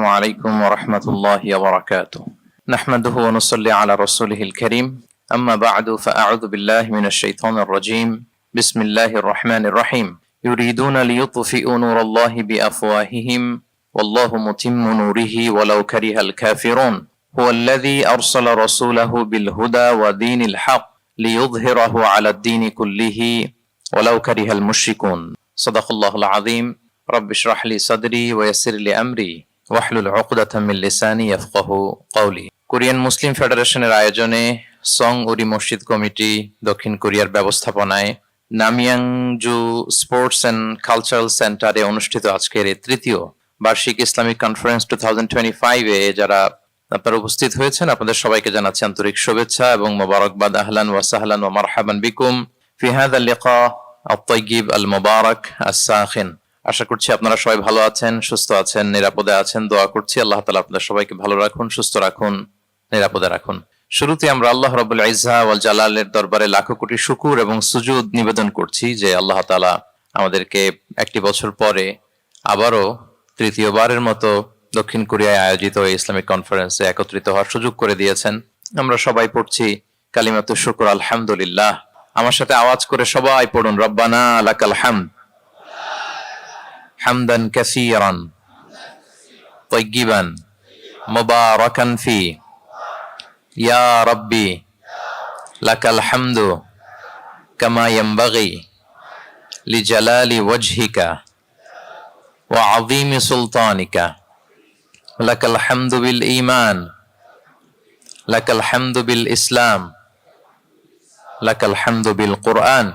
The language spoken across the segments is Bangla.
عليكم ورحمة الله وبركاته. نحمده ونصلي على رسوله الكريم. أما بعد فأعوذ بالله من الشيطان الرجيم. بسم الله الرحمن الرحيم. يريدون ليطفئوا نور الله بأفواههم والله متم نوره ولو كره الكافرون. هو الذي أرسل رسوله بالهدى ودين الحق ليظهره على الدين كله ولو كره المشركون. صدق الله العظيم. رب اشرح لي صدري ويسر لي أمري ওয়াহলুল উকদাতাম মিন লিসানি ইয়াফকাহু কওলি। কোরিয়ান মুসলিম ফেডারেশনের আয়োজনে সং উরি মসজিদ কমিটি দক্ষিণ কোরিয়ার ব্যবস্থাপনায় নামিয়াংজু স্পোর্টস অ্যান্ড কালচারাল সেন্টারে অনুষ্ঠিত আজকের এই তৃতীয় বার্ষিক ইসলামিক কনফারেন্স 2025-এ যারা আপনারা উপস্থিত হয়েছেন আপনাদের সবাইকে জানাচ্ছি আন্তরিক শুভেচ্ছা এবং মোবারকবাদ। আহলান ওয়া সাহলান ওয়া মারহাবান বিকুম ফি হাযাল লিকা আত-তাইয়্যিব আল মুবারাক আস-সাখিন। আশা করছি আপনারা সবাই ভালো আছেন, সুস্থ আছেন, নিরাপদে আছেন। দোয়া করছি আল্লাহ তাআলা আপনাদের সবাইকে ভালো রাখুন, সুস্থ রাখুন, নিরাপদে রাখুন। শুরুতে আমরা আল্লাহ রাব্বুল ইজ্জা ওয়াল জালালের দরবারে লাখো কোটি শুকর এবং সুজুদ নিবেদন করছি যে আল্লাহ তাআলা আমাদেরকে একটি বছর পরে আবারও তৃতীয়বারের মতো দক্ষিণ কোরিয়ায় আয়োজিত এই ইসলামিক কনফারেন্সে একত্রিত হওয়ার সুযোগ করে দিয়েছেন। আমরা সবাই পড়ছি কালিমাতুশ শুকর আলহামদুলিল্লাহ। আমার সাথে আওয়াজ করে সবাই পড়ুন, রব্বানা লাকাল হামদ হামদান কাসীরান তাইয়্যিবান মুবারাকান ফি ইয়া রাব্বি লাকাল হামদু কামা ইয়ানবাগি লিজালালি ওয়াজহিকা ওয়া আযীমি সুলতানিকা লাকাল হামদু বিল ঈমান লাকাল হামদু বিল ইসলাম লাকাল হামদু বিল কুরআন।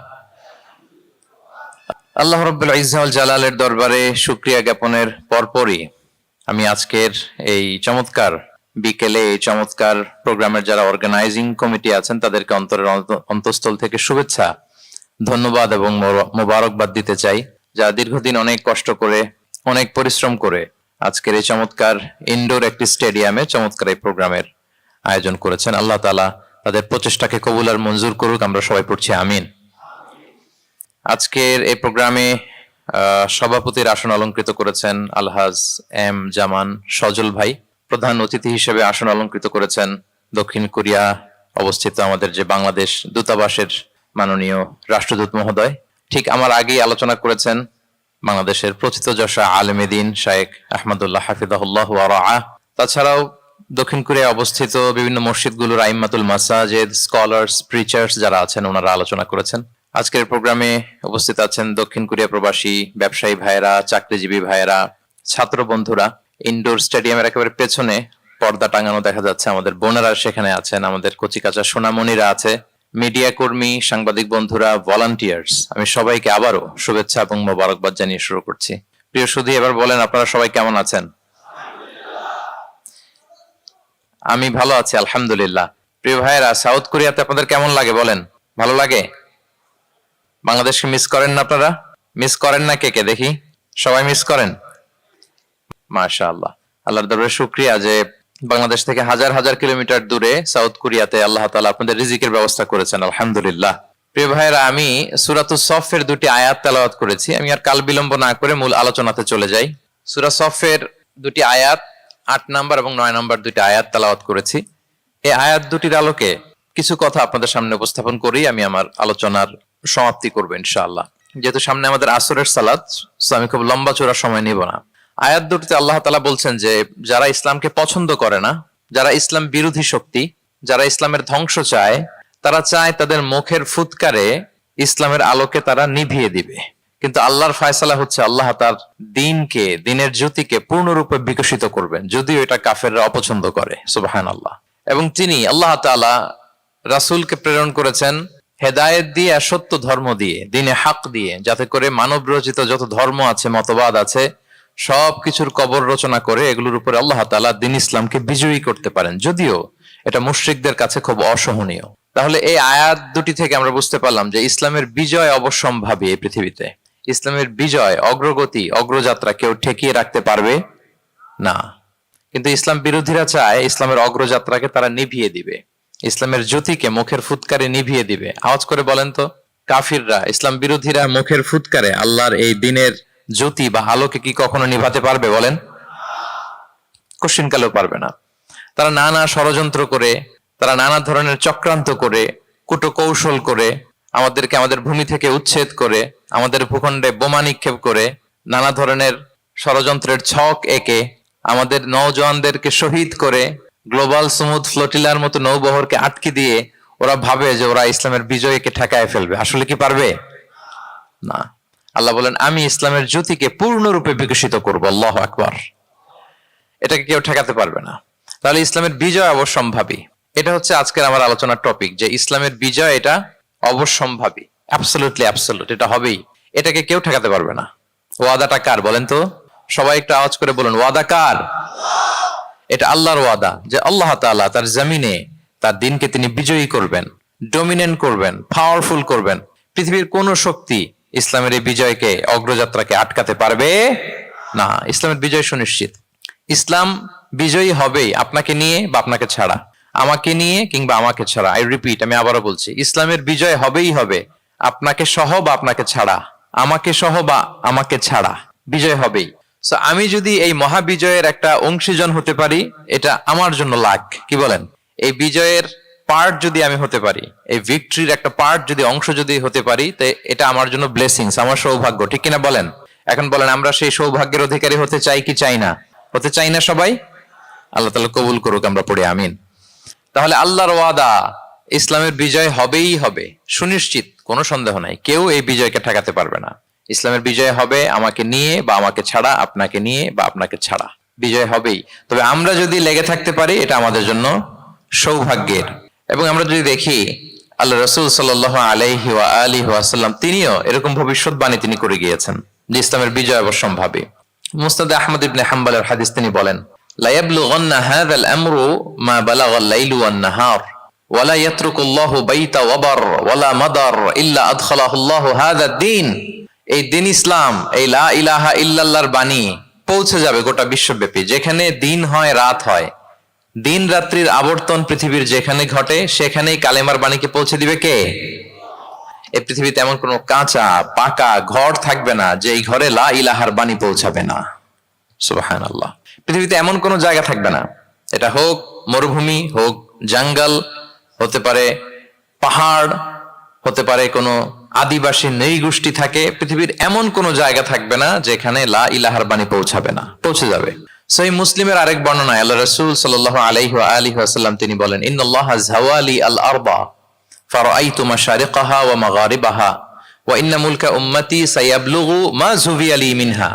আল্লাহ রাব্বুল ইজ্জা ওয়াল জালালের দরবারে শুকরিয়া জ্ঞাপনের পরপরই আমি আজকের এই চমৎকার বিকেলে এই চমৎকার প্রোগ্রামের যারা অর্গানাইজিং কমিটি আছেন তাদেরকে অন্তরের অন্তঃস্থল থেকে শুভেচ্ছা, ধন্যবাদ এবং মোবারকবাদ দিতে চাই, যারা দীর্ঘদিন অনেক কষ্ট করে অনেক পরিশ্রম করে আজকের এই চমৎকার ইনডোর একটি স্টেডিয়ামে চমৎকার এই প্রোগ্রামের আয়োজন করেছেন। আল্লাহ তাআলা তাদের প্রচেষ্টাকে কবুল আর মঞ্জুর করুক। আমরা সবাই পড়ছি আমিন। আজকের এই প্রোগ্রামে সভাপতির আসন অলঙ্কৃত করেছেন আলহাজ এম জামান সজল ভাই। প্রধান অতিথি হিসেবে আসন অলঙ্কৃত করেছেন দক্ষিণ কোরিয়া অবস্থিত আমাদের যে বাংলাদেশ দূতাবাসের মাননীয় রাষ্ট্রদূত মহোদয়। ঠিক আমার আগেই আলোচনা করেছেন বাংলাদেশের প্রথিতযশা আলেমে দ্বীন শায়েখ আহমদুল্লাহ হাফিজাহুল্লাহ ওয়া রাআহ। তাছাড়াও দক্ষিণ কোরিয়ায় অবস্থিত বিভিন্ন মসজিদগুলোর আইম্মাতুল মাসাজিদ, স্কলার্স, প্রিচার্স যারা আছেন ওনারা আলোচনা করেছেন। আজকের প্রোগ্রামে উপস্থিত আছেন দক্ষিণ কোরিয়া প্রবাসী ব্যবসায়ী ভাইয়েরা, চাকরিজীবী ভাইয়েরা, ছাত্র বন্ধুরা। ইনডোর স্টেডিয়ামের একেবারে পেছনে পর্দা টাঙানো দেখা যাচ্ছে, আমাদের বোনেরা সেখানে আছেন, আমাদের কচিকাচা সোনামণিরা আছে, মিডিয়া কর্মী, সাংবাদিক বন্ধুরা, ভলান্টিয়ার্স। আমি সবাইকে আবারও শুভেচ্ছা এবং মোবারকবাদ জানিয়ে শুরু করছি। প্রিয় সুধী, এবার বলেন আপনারা সবাই কেমন আছেন? আমি ভালো আছি আলহামদুলিল্লাহ। প্রিয় ভাইয়েরা, সাউথ কোরিয়াতে আপনাদের কেমন লাগে বলেন? ভালো লাগে? বাংলাদেশকে মিস করেন না আপনারা? মিস করেন না কে কে দেখি? সবাই মিস করেন? মাশাআল্লাহ, আল্লাহর দরবারে শুকরিয়া যে বাংলাদেশ থেকে হাজার হাজার কিলোমিটার দূরে সাউথ কোরিয়াতে আল্লাহ তাআলা আপনাদের রিজিকের ব্যবস্থা করেছেন আলহামদুলিল্লাহ। প্রিয় ভাইয়েরা, আমি সূরাতুস সফের দুটি আয়াত তেলাওয়াত করেছি। আমি আর কাল বিলম্ব না করে মূল আলোচনাতে চলে যাই। সূরা সফের দুটি আয়াত 8 নম্বর এবং 9 নম্বর দুটি আয়াত তেলাওয়াত করেছি। এই আয়াত দুটির আলোকে কিছু কথা আপনাদের সামনে উপস্থাপন করেই আমি আমার আলোচনার সমাপ্তি করবো ইনশাআল্লাহ। যেহেতু সামনে আমাদের আসরের সালাত, আমি খুব লম্বা চড়া সময় নিব না। আয়াত দুটিতে আল্লাহ তাআলা বলছেন যে যারা ইসলামকে পছন্দ করে না, যারা ইসলাম বিরোধী শক্তি, যারা ইসলামের ধ্বংস চায়, তারা চায় তাদের মুখের ফুৎকারে ইসলামের আলোকে তারা নিভিয়ে দিবে। কিন্তু আল্লাহর ফয়সালা হচ্ছে আল্লাহ তার দ্বীনকে, দ্বীনের জ্যোতিকে পূর্ণরূপে বিকশিত করবেন, যদিও এটা কাফেররা অপছন্দ করে। সুবহানাল্লাহ। এবং তিনি আল্লাহ তাআলা রাসূলকে প্রেরণ করেছেন হেদায়েত দিয়ে আর সত্য ধর্ম দিয়ে, দ্বীনে হক দিয়ে, যাতে করে মানব রচিত যত ধর্ম আছে, মতবাদ আছে, সবকিছুর কবর রচনা করে এগুলোর উপরে আল্লাহ তাআলা দ্বীন ইসলামকে বিজয়ী করতে পারেন, যদিও এটা মুশরিকদের কাছে খুব অসহনীয়। তাহলে এই আয়াত দুটি থেকে আমরা বুঝতে পারলাম যে ইসলামের বিজয় অবশ্যম্ভাবী। এই পৃথিবীতে ইসলামের বিজয়, অগ্রগতি, অগ্রযাত্রা কেউ ঠেকিয়ে রাখতে পারবে না। কিন্তু ইসলাম বিরোধীরা চায় ইসলামের অগ্রযাত্রাকে তারা নিভিয়ে দিবে, ইসলামের জ্যোতিকে মুখের ফুৎকারে নিভিয়ে দিবে। আওয়াজ করে বলেন তো, কাফিররা, ইসলাম বিরোধীরা মুখের ফুৎকারে আল্লাহর এই দ্বীনের জ্যোতি বা আলোকে কি কখনো নিভাতে পারবে বলেন? কোশ্চিনকালেও পারবে না। তারা নানা ষড়যন্ত্র করে, তারা নানা ধরনের চক্রান্ত করে, কূটকৌশল করে, আমাদেরকে আমাদের ভূমি থেকে উচ্ছেদ করে, আমাদের ভূখণ্ডে বোমা নিক্ষেপ করে, নানা ধরনের ষড়যন্ত্রের ছক এঁকে আমাদের নওজওয়ানদেরকে শহীদ করে, গ্লোবাল সুমুদ ফ্লোটিলার মতো নৌবহরকে আটকে দিয়ে ওরা ভাবে যে ওরা ইসলামের বিজয়কে ঠেকায় ফেলবে। আসলে কি পারবে? না। আল্লাহ বলেন, আমি ইসলামের জ্যোতিকে পূর্ণরূপে বিকশিত করবো। আল্লাহু আকবার। এটাকে কেউ ঠেকাতে পারবে না। তাহলে ইসলামের বিজয় অবশ্যম্ভাবী। এটা হচ্ছে আজকের আমার আলোচনার টপিক, যে ইসলামের বিজয় এটা অবশ্যম্ভাবী, অ্যাবসলিউটলি অ্যাবসলিউট, এটা হবেই। এটাকে কেউ ঠেকাতে পারবে না। ওয়াদাটা কার বলেন তো? সবাই একটু আওয়াজ করে বলুন, ওয়াদা কার? এটা আল্লাহর ওয়াদা, যে আল্লাহ তাআলা তার জমিনে তার দিনকে তিনি বিজয়ী করবেন, ডমিনেন্ট করবেন, পাওয়ারফুল করবেন। পৃথিবীর কোন শক্তি ইসলামের এই বিজয়কে, অগ্রযাত্রাকে আটকাতে পারবে না। ইসলামের বিজয় সুনিশ্চিত। ইসলাম বিজয়ী হবেই, আপনাকে নিয়ে বা আপনাকে ছাড়া, আমাকে নিয়ে কিংবা আমাকে ছাড়া। আই রিপিট, আমি আবারও বলছি, ইসলামের বিজয় হবেই হবে, আপনাকে সহ বা আপনাকে ছাড়া, আমাকে সহ বা আমাকে ছাড়া, বিজয় হবেই। সো আমি যদি এই মহাবিজয়ের একটা অংশীজন হতে পারি, এটা আমার জন্য লাখ। কি বলেন? এই বিজয়ের পার্ট যদি আমি হতে পারি, এই ভিক্টরির একটা পার্ট যদি, অংশ যদি হতে পারি, তো এটা আমার জন্য ব্লেসিংস, আমার সৌভাগ্য। ঠিক কিনা বলেন? এখন বলেন, আমরা সেই সৌভাগ্যের অধিকারী হতে চাই কি চাই না? হতে চাই না সবাই? আল্লাহ তাআলা কবুল করুক, আমরা পড়ি আমিন। তাহলে আল্লাহর ওয়াদা, ইসলামের বিজয় হবেই হবে, সুনিশ্চিত, কোনো সন্দেহ নাই। কেউ এই বিজয়কে ঠেকাতে পারবে না। ইসলামের বিজয় হবে, আমাকে নিয়ে বা আমাকে ছাড়া, আপনাকে নিয়ে বা আপনাকে ছাড়া, বিজয় হবেই। তবে আমরা যদি লেগে থাকতে পারি, এটা আমাদের জন্য সৌভাগ্যের। এবং আমরা যদি দেখি, আল্লাহ রাসূল সাল্লাল্লাহু আলাইহি ওয়া আলিহি ওয়াসাল্লাম তিনিও এরকম ভবিষ্যৎবাণী তিনি করে গিয়েছেন যে ইসলামের বিজয় অবশ্যম্ভাবী। মুসনাদ আহমদ ইবনে হাম্বলের হাদিস তিনি বলেন, লা ইয়াবলুগান্না হাযাল আমরু মা বালাগাল লাইলু ওয়ান নাহার ওয়া লা ইয়াতরুকুল্লাহু বাইতা ওয়াবার ওয়া লা মাদার ইল্লা আদখালাহুল্লাহু হাযা দ্বীন। এই দিন ইসলাম, এই লা ইলাহা ইল্লাল্লাহর বাণী পৌঁছে যাবে গোটা বিশ্বব্যাপী। যেখানে দিন হয়, রাত হয়, দিন রাত্রির আবর্তন পৃথিবীর যেখানে ঘটে, সেখানেই কালেমার বাণীকে পৌঁছে দিবে কে? এই পৃথিবীতে এমন কোনো কাঁচা পাকা ঘর থাকবে না যে এই ঘরে লা ইলাহার বাণী পৌঁছাবে না। সুবহানাল্লাহ। পৃথিবীতে এমন কোনো জায়গা থাকবে না, এটা হোক মরুভূমি, হোক জঙ্গল, হতে পারে পাহাড়, হতে পারে কোনো আদিবাসী নৃগোষ্ঠী থাকে, পৃথিবীর এমন কোনো জায়গা থাকবে না যেখানে লা ইলাহার বাণী পৌঁছাবে না। পৌঁছে যাবে। সহিহ মুসলিমের আরেক বর্ণনায় আল্লাহ রাসূল সাল্লাল্লাহু আলাইহি ওয়া আলিহি ওয়াসাল্লাম তিনি বলেন, ইন্নাল্লাহা যাওয়ালি আল আরবা ফারাআইতু মাশারিকাহা ওয়া মাগারিবাহা ওয়া ইন্না মুলকা উম্মতি সায়াবলুগু মা যুবিয়া লি মিনহা।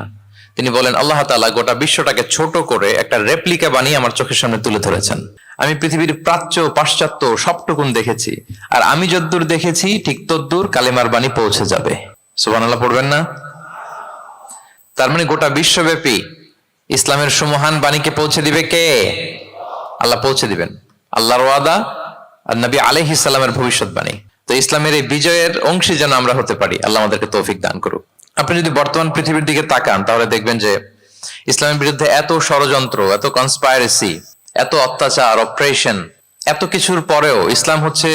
তিনি বলেন, আল্লাহ তাআলা গোটা বিশ্বটাকে ছোট করে একটা রেপ্লিকা বানিয়ে আমার চোখের সামনে তুলে ধরেছেন। আমি পৃথিবীর প্রাচ্য পাশ্চাত্য সবটুকুন দেখেছি, আর আমি যদ্দূর দেখেছি ঠিক তদ্দূর কালেমার বাণী পৌঁছে যাবে। সুবহানাল্লাহ পড়বেন না? তার মানে গোটা বিশ্বব্যাপী ইসলামের সুমহান বাণীকে পৌঁছে দিবে কে? আল্লাহ পৌঁছে দিবেন। আল্লাহর ওয়াদা আর নবী আলাইহিস সালামের ভবিষ্যৎবাণী। তো ইসলামের এই বিজয়ের অংশী যেন আমরা হতে পারি, আল্লাহ আমাদেরকে তৌফিক দান করুক। আপনি যদি বর্তমান পৃথিবীর দিকে তাকান, তাহলে দেখবেন যে ইসলামের বিরুদ্ধে এত ষড়যন্ত্র, এত কনস্পাইরেসি, এত অত্যাচার, অপারেশন, এত কিছুর পরেও ইসলাম হচ্ছে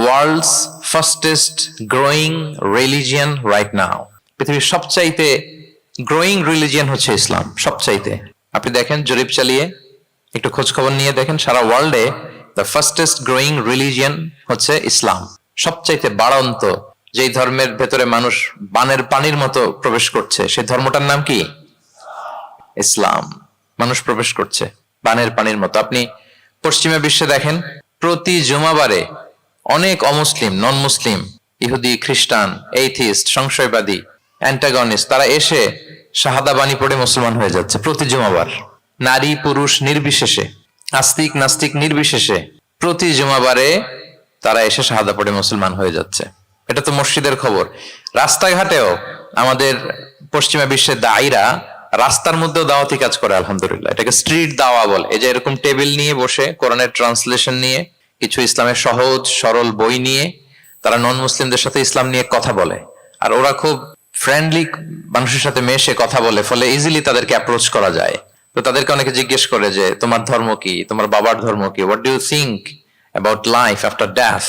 world's fastest growing religion right now. পৃথিবীর সবচাইতে গ্রোয়িং রিলিজিয়ন হচ্ছে ইসলাম, সবচাইতে। আপনি দেখেন, জরিপ চালিয়ে একটু খোঁজ খবর নিয়ে দেখেন, সারা ওয়ার্ল্ডে দ্য ফাস্টেস্ট গ্রোয়িং রিলিজিয়ন হচ্ছে ইসলাম। সবচাইতে বাড়ন্ত যেই ধর্মের ভেতরে মানুষ বানের পানির মতো প্রবেশ করছে, সেই ধর্মটার নাম কি? ইসলাম। মানুষ প্রবেশ করছে বানের পানির মতো। আপনি পশ্চিমা বিশ্বে দেখেন, প্রতি জুমাবারে অনেক অমুসলিম, নন মুসলিম, ইহুদি, খ্রিস্টান, এইথিস্ট, সংশয়বাদী, অ্যান্টাগনিস্ট, তারা এসে শাহাদা বাণী পড়ে মুসলমান হয়ে যাচ্ছে প্রতি জুমাবার। নারী পুরুষ নির্বিশেষে, আস্তিক নাস্তিক নির্বিশেষে প্রতি জুমাবারে তারা এসে শাহাদা পড়ে মুসলমান হয়ে যাচ্ছে। এটা তো মসজিদের খবর। রাস্তাঘাটেও আমাদের পশ্চিমা বিশ্বের দায়ীরা রাস্তার মধ্যেও দাওয়াতি কাজ করে, আলহামদুলিল্লাহ। এটাকে স্ট্রিট দাওয়া বলে। এই যে এরকম টেবিল নিয়ে বসে কোরআনের ট্রান্সলেশন নিয়ে, কিছু ইসলামের সহজ সরল বই নিয়ে তারা নন মুসলিমদের সাথে ইসলাম নিয়ে কথা বলে। আর ওরা খুব ফ্রেন্ডলি মানুষের সাথে মেশে কথা বলে, ফলে ইজিলি তাদেরকে অ্যাপ্রোচ করা যায়। তো তাদেরকে অনেকে জিজ্ঞেস করে যে, তোমার ধর্ম কি, তোমার বাবার ধর্ম কি, what do you think about life after death,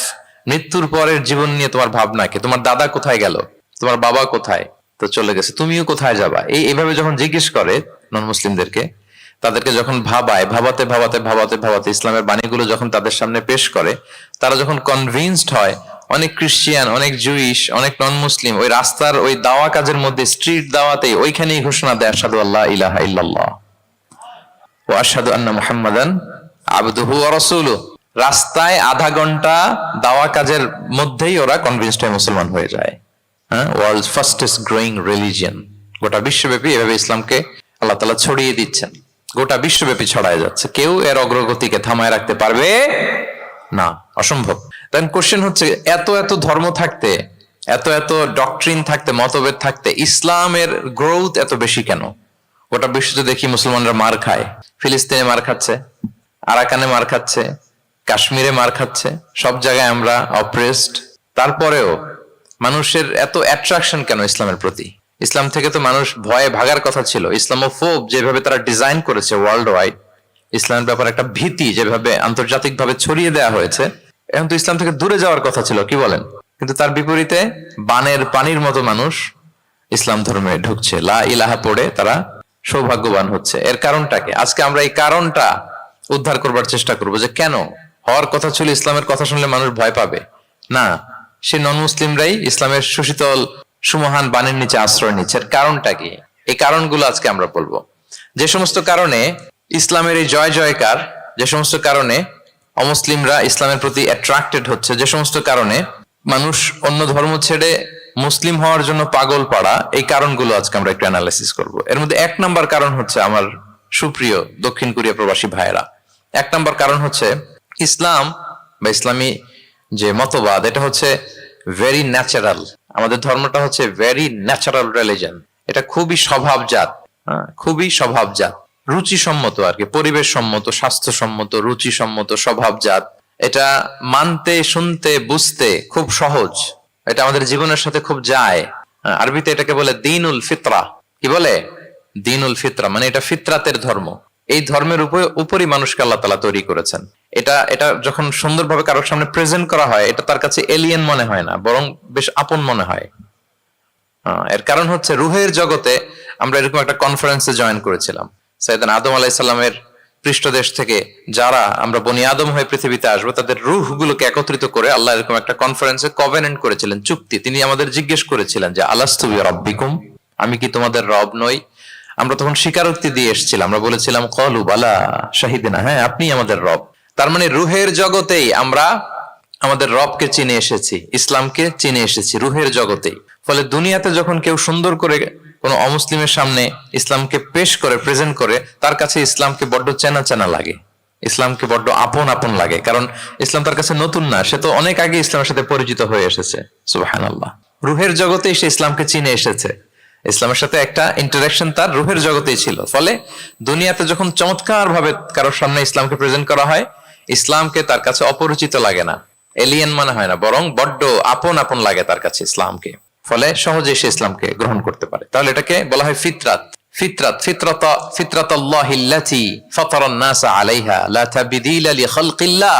মৃত্যুর পরের জীবন নিয়ে তোমার ভাবনা কি, তোমার দাদা কোথায় গেল, তোমার বাবা কোথায়, তো চলে গেছে, তুমিও কোথায় যাবা। এইভাবে যখন জিজ্ঞেস করে নন মুসলিমদেরকে, তাদেরকে যখন ভাবাতে ভাবাতে ভাবাতে ভাবাতে ইসলামের বাণীগুলো যখন তাদের সামনে পেশ করে, তারা যখন কনভিন্সড হয়, অনেক ক্রিশ্চিয়ান, অনেক জুইশ, অনেক নন মুসলিম ওই রাস্তার ওই দাওয়া কাজের মধ্যে, স্ট্রিট দাওয়াতে ওইখানেই ঘোষণা দেয় আশহাদু আল্লা ইলাহা ইল্লাল্লাহ ওয়া আশহাদু আন্না মুহাম্মাদান আবদুহু ওয়া রাসূলুহু। রাস্তায় আধা ঘন্টা দাওয়া কাজের মধ্যেই ওরা কনভিন্সড হয়ে মুসলমান হয়ে যায়। হ্যাঁ, ওয়ার্ল্ডস ফাস্টেস্ট গ্রোয়িং রিলিজিয়ন। গোটা বিশ্বব্যাপী এভাবে ইসলামকে আল্লাহ তাআলা ছড়িয়ে দিচ্ছেন, গোটা বিশ্বব্যাপী ছড়ায় যাচ্ছে। কেউ এর অগ্রগতিকে থামায় রাখতে পারবে না, অসম্ভব। দেন কোশ্চেন হচ্ছে, এত এত ধর্ম থাকতে, এত এত ডক্ট্রিন থাকতে, মতভেদ থাকতে ইসলামের গ্রোথ এত বেশি কেন? গোটা বিশ্বতে দেখি মুসলমানরা মার খায়, ফিলিস্তিনে মার খাচ্ছে, আরাকানে মার খাচ্ছে, কাশ্মীরে মার খাচ্ছে, সব জায়গায় আমরা অপ্রেসড। তারপরেও মানুষের এত অ্যাট্রাকশন কেন ইসলামের প্রতি? ইসলাম থেকে তো মানুষ ভয়ে ভাগার কথা ছিল। ইসলামোফোব যেভাবে তারা ডিজাইন করেছে ওয়ার্ল্ড ওয়াইড, ইসলামের ব্যাপারে একটা ভীতি যেভাবে আন্তর্জাতিক ভাবে ছড়িয়ে দেওয়া হয়েছে, এখন তো ইসলাম থেকে দূরে যাওয়ার কথা ছিল, কি বলেন? কিন্তু তার বিপরীতে বানের পানির মতো মানুষ ইসলাম ধর্মে ঢুকছে, লা ইলাহা পড়ে তারা সৌভাগ্যবান হচ্ছে। এর কারণটাকে আজকে আমরা এই কারণটা উদ্ধার করবার চেষ্টা করবো, যে কেন হওয়ার কথা ছিল ইসলামের কথা শুনলে মানুষ ভয় পাবে না, সে নন মুসলিমরাই ইসলামের সুশীতল সুমহান বাণীর নিচে আশ্রয় নিচ্ছে। এর কারণটা কি? এই কারণগুলো আজকে আমরা বলবো। যে সমস্ত কারণে ইসলামের এই জয় জয়কার, যে সমস্ত কারণে অমুসলিমরা ইসলামের প্রতি অ্যাট্রাক্টেড হচ্ছে, যে সমস্ত কারণে মানুষ অন্য ধর্ম ছেড়ে মুসলিম হওয়ার জন্য পাগল পাড়া, এই কারণগুলো আজকে আমরা একটু অ্যানালাইসিস করব। এর মধ্যে এক নাম্বার কারণ হচ্ছে, আমার সুপ্রিয় দক্ষিণ কোরিয়া প্রবাসী ভাইয়েরা, এক নাম্বার কারণ হচ্ছে ইসলাম বা ইসলামী যে মতবাদ, এটা হচ্ছে ভেরি ন্যাচারাল। আমাদের ধর্মটা হচ্ছে ভেরি ন্যাচারাল রিলিজিয়ন। এটা খুবই স্বভাবজাত, খুবই স্বভাবজাত, রুচিসম্মত আর কি, পরিবেশ সম্মত, স্বাস্থ্যসম্মত, রুচিসম্মত, স্বভাবজাত। এটা মানতে, শুনতে, বুঝতে খুব সহজ, এটা আমাদের জীবনের সাথে খুব যায়। আরবিতে এটাকে বলে দিনুল ফিতরা। কি বলে? দিনুল ফিতরা, মানে এটা ফিতরাতের ধর্ম। এই ধর্মের উপরই মানুষকে আল্লাহ তাআলা তৈরি করেছেন। এটা যখন সুন্দরভাবে কারোর সামনে প্রেজেন্ট করা হয়, এটা তার কাছে এলিয়েন মনে হয় না, বরং বেশ আপন মনে হয়। এর কারণ হচ্ছে রুহের জগতে আমরা এরকম একটা কনফারেন্সে জয়েন করেছিলাম। সাইয়েদনা আদম আলাইহিস সালামের পৃষ্ঠদেশ থেকে যারা আমরা বনি আদম হয়ে পৃথিবীতে আসবো, তাদের রুহগুলোকে একত্রিত করে আল্লাহ এরকম একটা কনফারেন্সে কভেনেন্ট করেছিলেন, চুক্তি। তিনি আমাদের জিজ্ঞেস করেছিলেন যে আলাস্তু বিরাব্বিকুম, আমি কি তোমাদের রব নই? আমরা তখন স্বীকারোক্তি দিয়ে এসেছিলাম, আমরা বলেছিলাম ক্বালু বালা শাহিদিনা, হ্যাঁ আপনি আমাদের রব। তার মানে রুহের জগতেই আমরা আমাদের রবকে চিনে এসেছি, ইসলামকে চিনে এসেছি রুহের জগতেই। ফলে দুনিয়াতে যখন কেউ সুন্দর করে কোনো অমুসলিমের সামনে ইসলামকে পেশ করে, প্রেজেন্ট করে, তার কাছে ইসলামকে বড্ড চেনা চেনা লাগে, ইসলামকে বড্ড আপন আপন লাগে। কারণ ইসলাম তার কাছে নতুন না, সে তো অনেক আগে ইসলামের সাথে পরিচিত হয়ে এসেছে। সুবহানাল্লাহ, রুহের জগতেই সে ইসলামকে চিনে এসেছে, ইসলামের সাথে একটা ইন্টারাকশন তার রুহের জগতেই ছিল। ফলে দুনিয়াতে যখন চমৎকার ভাবে কারোর সামনে ইসলামকে প্রেজেন্ট করা হয়, ইসলামকে তার কাছে অপরিচিত লাগে না, এলিয়েন মনে হয় না, বরং বড্ড আপন আপন লাগে তার কাছে ইসলামকে। ফলে সহজে সে ইসলামকে গ্রহণ করতে পারে। তাহলে এটাকে বলা হয় ফিতরাত। ফিতরাতাল্লাহিল্লাতী ফাতারান নাস আলাইহা লা তাবদীলা লিখালকিল্লাহ।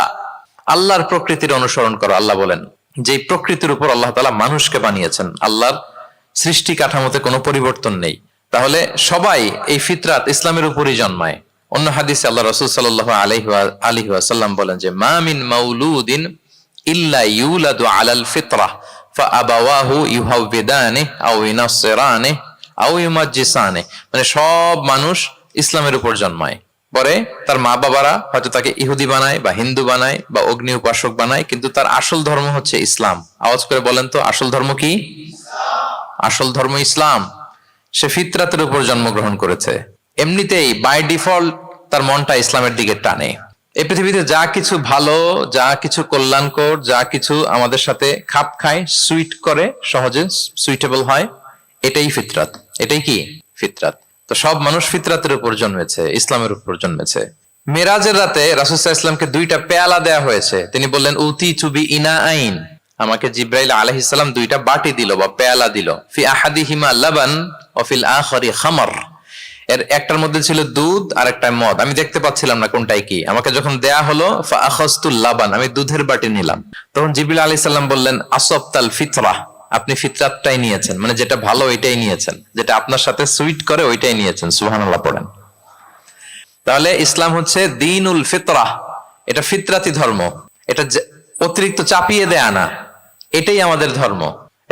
আল্লাহর প্রকৃতির অনুসরণ করো। আল্লাহ বলেন যে প্রকৃতির উপর আল্লাহ তাআলা মানুষকে বানিয়েছেন, আল্লাহর সৃষ্টি কাঠামোতে কোনো পরিবর্তন নেই। তাহলে সবাই এই ফিতরাত ইসলামের উপরই জন্মায়। অন্য হাদিসে আল্লাহ রাসূল সাল্লাল্লাহু আলাইহি ওয়াসাল্লাম বলেন যে মা মিন মাউলুদিন ইল্লা ইউলাদু আলাল ফিতরাহ ফাআবাওয়াহু ইউহাউবিদানিহি আও ইউনাসসিরানিহি আও ইউমাজ্জিসানিহি। মানে সব মানুষ ইসলামের উপর জন্মায়, পরে তার মা বাবারা হয়তো তাকে ইহুদি বানায় বা হিন্দু বানায় বা অগ্নি উপাসক বানায়, কিন্তু তার আসল ধর্ম হচ্ছে ইসলাম। আওয়াজ করে বলেন তো, আসল ধর্ম কি? আসল ধর্ম ইসলাম। সে ফিতরাতের উপর জন্মগ্রহণ করেছে, এমনিতেই বাই ডিফল্ট তার মনটা ইসলামের দিকে টানে। এই পৃথিবীতে যা কিছু ভালো, যা কিছু কল্যাণকর, যা কিছু আমাদের সাথে খাপ খায়, সুইট করে, সহজে সুইটেবল হয়, এটাই ফিতরাত। এটাই কি? ফিতরাত। তো সব মানুষ ফিতরাতের উপর জন্মেছে, ইসলামের উপর জন্মেছে। মেরাজের রাতে রাসূল সাল্লাল্লাহু আলাইহি ওয়াসাল্লামকে দুইটা পেয়ালা দেয়া হয়েছে। তিনি বললেন উতি চুবি ইনা আইন, আমাকে জিব্রাইল আলাইহিস সালাম দুইটা বাটি দিল বা পেয়ালা দিল। ফি আহাদিহিমা লাবান ওয়া ফিল আখারি খামর। এর একটার মধ্যে ছিল দুধ আর একটা মদ। আমি দেখতে পাচ্ছিলাম না কোনটাই কি। আমাকে যখন দেয়া হলো ফা আখাযতুল লাবান, আমি দুধের বাটি নিলাম। তখন জিবরিল আলাইহিস সালাম বললেন আসবতাল ফিতরাহ, আপনি ফিতরাতটাই নিয়েছেন, মানে যেটা ভালো ওইটাই নিয়েছেন, যেটা আপনার সাথে সুইট করে ওইটাই নিয়েছেন। সুবহানাল্লাহ পড়েন। তাহলে ইসলাম হচ্ছে দ্বীনুল ফিতরাহ, এটা ফিতরাতি ধর্ম, এটা অতিরিক্ত চাপিয়ে দেয়া না, এটাই আমাদের ধর্ম।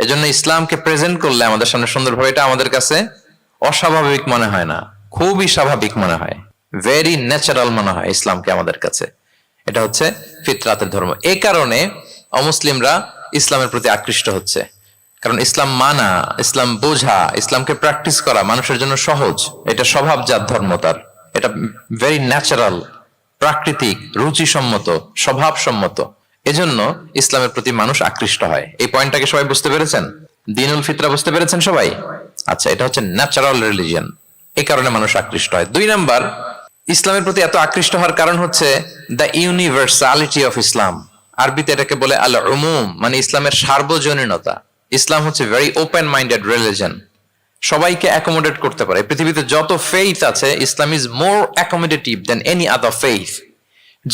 এজন্য ইসলামকে প্রেজেন্ট করলে আমাদের সামনে সুন্দরভাবে, এটা আমাদের কাছে অস্বাভাবিক মনে হয় না, খুবই স্বাভাবিক মনে হয়, ভেরি ন্যাচারাল মনে হয় ইসলামকে আমাদের কাছে। এটা হচ্ছে ফিতরাতের ধর্ম। এই কারণে অমুসলিমরা ইসলামের প্রতি আকৃষ্ট হচ্ছে, কারণ ইসলাম মানা, ইসলাম বোঝা, ইসলামকে প্র্যাকটিস করা মানুষের জন্য সহজ। এটা স্বভাবজাত ধর্ম, তার এটা ভেরি ন্যাচারাল, প্রাকৃতিক, রুচিসম্মত, স্বভাবসম্মত। এজন্য ইসলামের প্রতি মানুষ আকৃষ্ট হয়। এই পয়েন্টটাকে সবাই বুঝতে পেরেছেন? দ্বীনুল ফিতরা বুঝতে পেরেছেন সবাই? আচ্ছা, এটা হচ্ছে ন্যাচারাল রিলিজিয়ন, এই কারণে মানুষ আকৃষ্ট হয়। 2 নাম্বার, ইসলামের প্রতি এত আকৃষ্ট হওয়ার কারণ হচ্ছে দ্য ইউনিভার্সালিটি অফ ইসলাম। আরবিতে এটাকে বলে আল উমুম, মানে ইসলামের সার্বজনীনতা। ইসলাম হচ্ছে ভেরি ওপেন মাইন্ডেড রিলিজন, সবাইকে অ্যাকোমোডেট করতে পারে। পৃথিবীতে যত ফেইথ আছে, Islam is more accommodative than any other faith.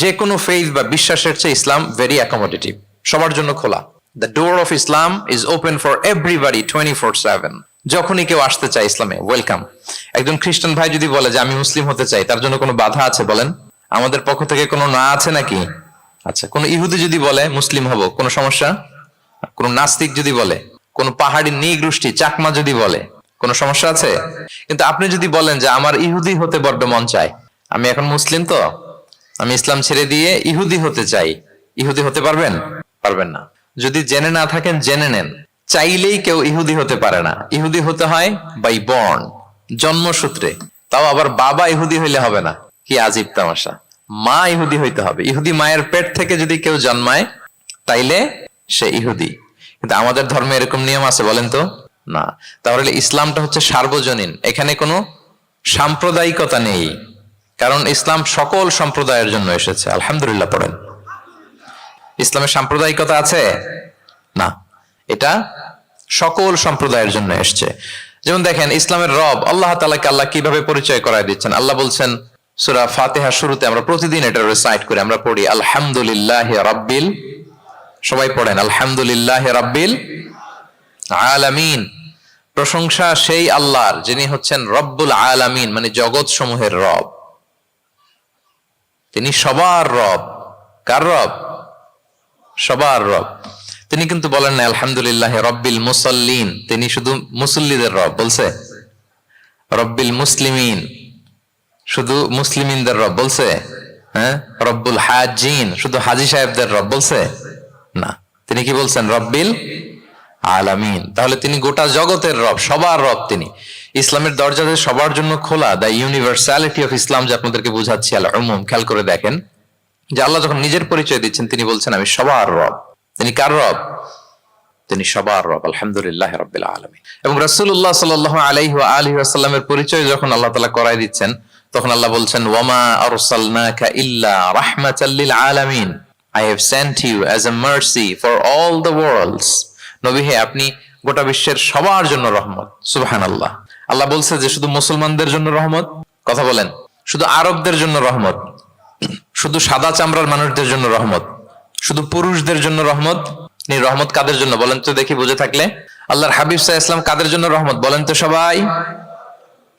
যে কোনো ফেইথ বা বিশ্বাসের চেয়ে ইসলাম ভেরি অ্যাকোমোডেটিভ, সবার জন্য খোলা। The door of Islam is open for everybody 24/7। যখনই কেউ আসতে চায় ইসলামে, ওয়েলকাম। একজন খ্রিস্টান ভাই যদি বলে যে আমি মুসলিম হতে চাই, তার জন্য কোনো বাধা আছে বলেন? আমাদের পক্ষ থেকে কোনো না আছে নাকি? আচ্ছা, কোন ইহুদি যদি বলে মুসলিম হব, কোনো সমস্যা? কোন নাস্তিক যদি বলে, কোন পাহাড়ি নৃগোষ্ঠী চাকমা যদি বলে, কোনো সমস্যা আছে? কিন্তু আপনি যদি বলেন যে আমার ইহুদি হতে বড্ড মন চায়, আমি এখন মুসলিম তো, আমি ইসলাম ছেড়ে দিয়ে ইহুদি হতে চাই, ইহুদি হতে পারবেন? পারবেন না। যদি জেনে না থাকেন জেনে নেন, চাইলেই কেউ ইহুদি হতে পারে না। ইহুদি হতে হয় বাই বর্ন, জন্মসূত্রে। তাও আবার বাবা ইহুদি হইলে হবে না, কি আজীব তামাশা। মা ইহুদি হইতে হবে। ইহুদি মায়ের পেট থেকে যদি কেউ জন্মায়, তাইলে সে ইহুদি। কিন্তু আমাদের ধর্মে এরকম নিয়ম আছে বলেন তো? না। তাহলে ইসলামটা হচ্ছে সার্বজনীন, এখানে কোনো সাম্প্রদায়িকতা নেই, কারণ ইসলাম সকল সম্প্রদায়ের জন্য এসেছে। আলহামদুলিল্লাহ পড়েন। ইসলামের সাম্প্রদায়িকতা আছে না, এটা সকল সম্প্রদায়ের জন্য এসছে। যেমন দেখেন, ইসলামের রব আল্লাহ তাআলাকে আল্লাহ কিভাবে পরিচয় করায় দিচ্ছেন। আল্লাহ বলছেন সূরা ফাতিহার শুরুতে, আমরা প্রতিদিন এটা রিসাইট করি, আমরা পড়ি আলহামদুলিল্লাহি রাব্বিল, সবাই পড়েন আলহামদুলিল্লাহি রাব্বিল আলামিন। প্রশংসা সেই আল্লাহর যিনি হচ্ছেন রব্বুল আলামিন, মানে জগৎ সমূহের রব। তিনি সবার রব। কার রব? সবার রব। তিনি কিন্তু বলেন না আলহামদুলিল্লাহ রব্বিল মুসাল্লিন, তিনি শুধু মুসল্লিদের রব বলছে। রব্বিল মুসলিমিন, শুধু মুসলিমিনদের রব বলছে। হ্যাঁ, রব্বুল হাজিন, শুধু হাজি সাহেবদের রব বলছে না। তিনি কি বলছেন? রব্বিল আলামিন। তাহলে তিনি গোটা জগতের রব, সবার রব তিনি। ইসলামের দরজা সবার জন্য খোলা। দ্য ইউনিভার্সালিটি অফ ইসলাম, যে আপনাদেরকে বুঝাচ্ছি, আল উমুম। খেয়াল করে দেখেন যে আল্লাহ যখন নিজের পরিচয় দিচ্ছেন, তিনি বলছেন আমি সবার রব। তিনি কার রব? তিনি সবার রব। আলহামদুলিল্লাহ রাব্বিল আলামিন। এবং রাসূলুল্লাহ সাল্লাল্লাহু আলাইহি ওয়া আলিহি ওয়াসাল্লামের পরিচয় যখন আল্লাহ তাআলা করায় দিচ্ছেন, তখন আল্লাহ বলছেন ওয়ামা আরসালনাকা ইল্লা রাহমাতাল লিল আলামিন, I have sent you as a mercy for all the worlds. নবী হে, আপনি গোটা বিশ্বের সবার জন্য রহমত। সুবহানাল্লাহ। আল্লাহ বলছে যে শুধু মুসলমানদের জন্য রহমত? কথা বলেন। শুধু আরবদের জন্য রহমত? শুধু সাদা চামড়ার মানুষদের জন্য রহমত? শুধু পুরুষদের জন্য রহমত? রহমত কাদের জন্য বলেন তো দেখি, বুঝে থাকলে। আল্লাহর হাবিব সাল্লাল্লাহু আলাইহি ওয়াসাল্লাম কাদের জন্য রহমত বলেন তো সবাই?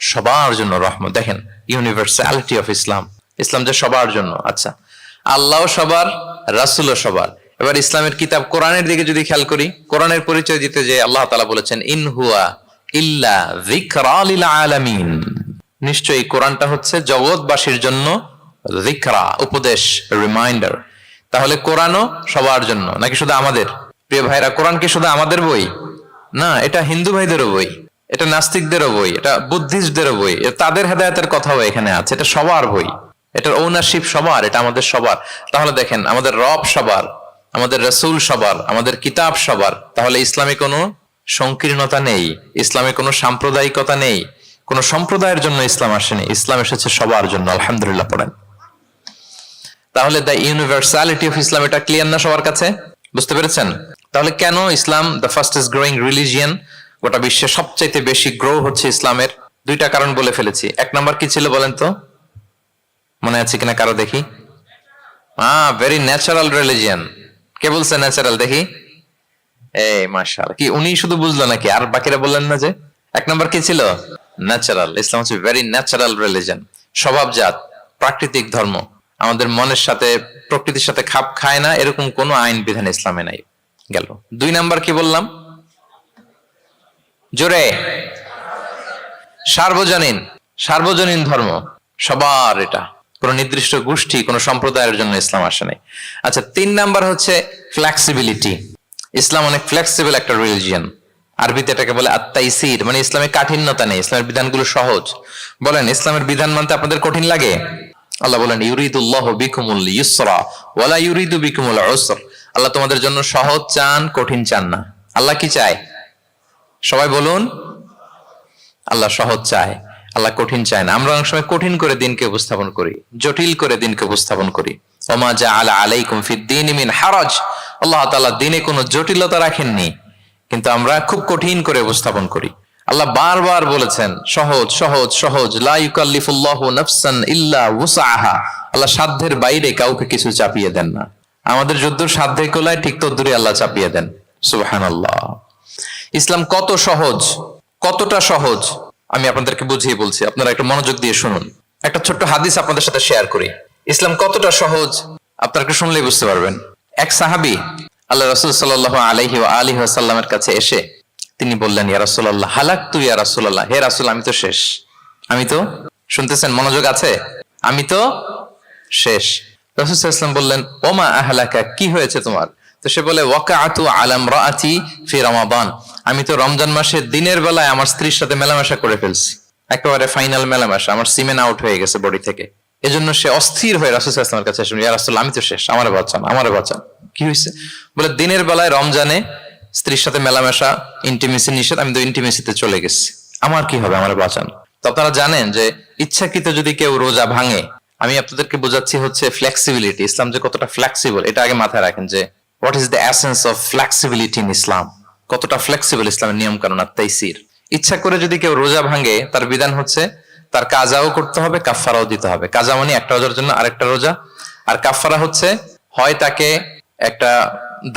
সবার জন্য রহমত। দেখেন ইউনিভার্সালিটি অফ ইসলাম, ইসলাম যে সবার জন্য। আচ্ছা, আল্লাহ সবার, রাসূলও সবার। এবার ইসলামের কিতাব কোরআনের দিকে যদি খেয়াল করি, কোরআনের পরিচয় দিতে যে আল্লাহ তাআলা বলেছেন ইন হুয়া ইল্লা যিকরা লিল আলামিন, নিশ্চয়ই কোরআনটা হচ্ছে জগৎবাসীর জন্য যিকরা, উপদেশ, রিমাইন্ডার। তাহলে কোরআনও সবার জন্য নাকি শুধু আমাদের? প্রিয় ভাইরা, কোরআন কি শুধু আমাদের বই? না, এটা হিন্দু ভাইদেরও বই, এটা নাস্তিকদেরও বই, এটা বুদ্ধিস্টদেরও বই, তাদের হেদায়েতের কথাও এখানে আছে। এটা সবার বই, এটার ওনারশিপ সবার, এটা আমাদের সবার। তাহলে দেখেন, আমাদের রব সবার, আমাদের রাসূল সবার, আমাদের কিতাব সবার। তাহলে ইসলামে কোনো সংকীর্ণতা নেই, ইসলামে কোনো সাম্প্রদায়িকতা নেই, কোনো সম্প্রদায়ের জন্য ইসলাম আসেনি, ইসলাম এসেছে সবার জন্য। আলহামদুলিল্লাহ পড়েন। তাহলে দ্য ইউনিভার্সালিটি অফ ইসলাম, এটা ক্লিয়ার না সবার কাছে? বুঝতে পেরেছেন? তাহলে কেন ইসলাম দ্য ফাস্টেস্ট গ্রোয়িং রিলিজিয়ন? গোটা বিশ্বে সবচাইতে বেশি গ্রো হচ্ছে ইসলামের। 2টা কারণ বলে ফেলেছি। 1 নাম্বার কি ছিল বলেন তো? মনে আছে কিনা কারো দেখি? Very natural religion. কে বলছে ন্যাচারাল দেখি? এই মাশাআল্লাহ। কি উনি শুধু বুঝলো নাকি? আর বাকিরা বললেন না যে? 1 নাম্বার কি ছিল? ন্যাচারাল। ইসলাম হচ্ছে ভেরি ন্যাচারাল রিলিজিয়ন, স্বভাবজাত। প্রাকৃতিক ধর্ম, আমাদের মনের সাথে প্রকৃতির সাথে খাপ খায় না এরকম কোনো আইন বিধান ইসলামে নাই। গেল 2 নাম্বার কি বললাম? জোরে, সার্বজনীন। সার্বজনীন ধর্ম, সবার, এটা কোন নির্দিষ্ট গোষ্ঠী কোন সম্প্রদায়ের জন্য ইসলাম আসে নাই। আচ্ছা 3 নাম্বার হচ্ছে ফ্লেক্সিবিলিটি। ইসলাম অনেক ফ্লেক্সিবল একটা রিলিজিয়ন। আরবিতে এটাকে বলে আত-তাইসির, মানে ইসলামে কাঠিন্যতা নেই, ইসলামের বিধানগুলো সহজ। বলেন ইসলামের বিধান মানতে আপনাদের কঠিন লাগে? আল্লাহ বলেন ইউরিদুল্লাহু বিকুমুল ইউসরা ওয়ালা ইউরিদু বিকুমুল উসর। আল্লাহ তোমাদের জন্য সহজ চান, কঠিন চান না। আল্লাহ কি চায়? সবাই বলুন। আল্লাহ সহজ চায়, আল্লাহ কঠিন চায় না। আমরা অনেক সময় কঠিন করে দিনকে উপস্থাপন করি, জটিল করে দিনকে উপস্থাপন করি। ওমা জাআলা আলাইকুম ফিদ-দীনি মিন হারাজ। আল্লাহ তাআলা দিনে কোনো জটিলতা রাখেননি, কিন্তু আমরা খুব কঠিন করে উপস্থাপন করি। আল্লাহ বারবার বলেছেন সহজ সহজ সহজ, লা ইউকাল্লিফুল্লাহু নাফসান ইল্লা উসআহা। আল্লাহ সাধ্যের বাইরে কাউকে কিছু চাপিয়ে দেন না। আমাদের যদ্দূর সাধ্যে কোলায় ঠিক তদ্দূরই আল্লাহ চাপিয়ে দেন। সুবহানাল্লাহ। ইসলাম কত সহজ, কতটা সহজ আমি আপনাদেরকে বুঝিয়ে বলছি, আপনারা একটু মনোযোগ দিয়ে শুনুন। একটা ছোট্ট হাদিস আপনাদের সাথে শেয়ার করি। ইসলাম কতটা সহজ আপনারা একটু শুনলেই বুঝতে পারবেন। এক সাহাবী আল্লাহ রাসূল সাল্লাল্লাহু আলাইহি ওয়া আলিহি ওয়াসাল্লামের কাছে এসে তিনি বললেন, ইয়া রাসূলুল্লাহ হালাকতু ইয়া রাসূলুল্লাহ, হে রাসূল আমি তো শেষ। আমি তো, শুনতেছেন, মনোযোগ আছে? আমি তো শেষ। রাসূল সাল্লাল্লাহু আলাইহি ওয়াসাল্লাম বললেন, ওমা আহলাকা, কি হয়েছে তোমার? তো সে বলে, ওয়াকাআতু আলা ইমরাআতি ফি রমাদান, আমি তো রমজান মাসে দিনের বেলায় আমার স্ত্রীর সাথে মেলামেশা করে ফেলছি, একেবারে ফাইনাল মেলামেশা, আমার সিমেন আউট হয়ে গেছে বডি থেকে। এজন্য সে অস্থির হয়ে রাসূল সাল্লাল্লাহু আলাইহি ওয়াসাল্লামের কাছে এসে, ইয়া রাসূলুল্লাহ আমি তো শেষ, আমারে বাঁচান, আমারে বাঁচান। কি হয়েছে? বলে, দিনের বেলায় রমজানে স্ত্রীর সাথে মেলামেশা, ইন্টিমেসি নিষেধ, আমি তো ইন্টিমেসিতে চলে গেছি, আমার কি হবে, আমারে বাঁচান। তো আপনারা জানেন যে ইচ্ছাকৃত যদি কেউ রোজা ভাঙে, আমি আপনাদেরকে বোঝাচ্ছি হচ্ছে ফ্লেক্সিবিলিটি, ইসলাম যে কতটা ফ্লেক্সিবল এটা আগে মাথায় রাখেন, যে what is the essence of flexibility in Islam, কতটা ফ্লেক্সিবল ইসলামের নিয়ম কানুন আর তাইসির। ইচ্ছা করে যদি কেউ রোজা ভাঙে, তার বিধান হচ্ছে তার কাজাও করতে হবে, কাফফারাও দিতে হবে। কাজা মানে একটা রোজার জন্য আরেকটা রোজা, আর কাফফারা হচ্ছে হয় তাকে একটা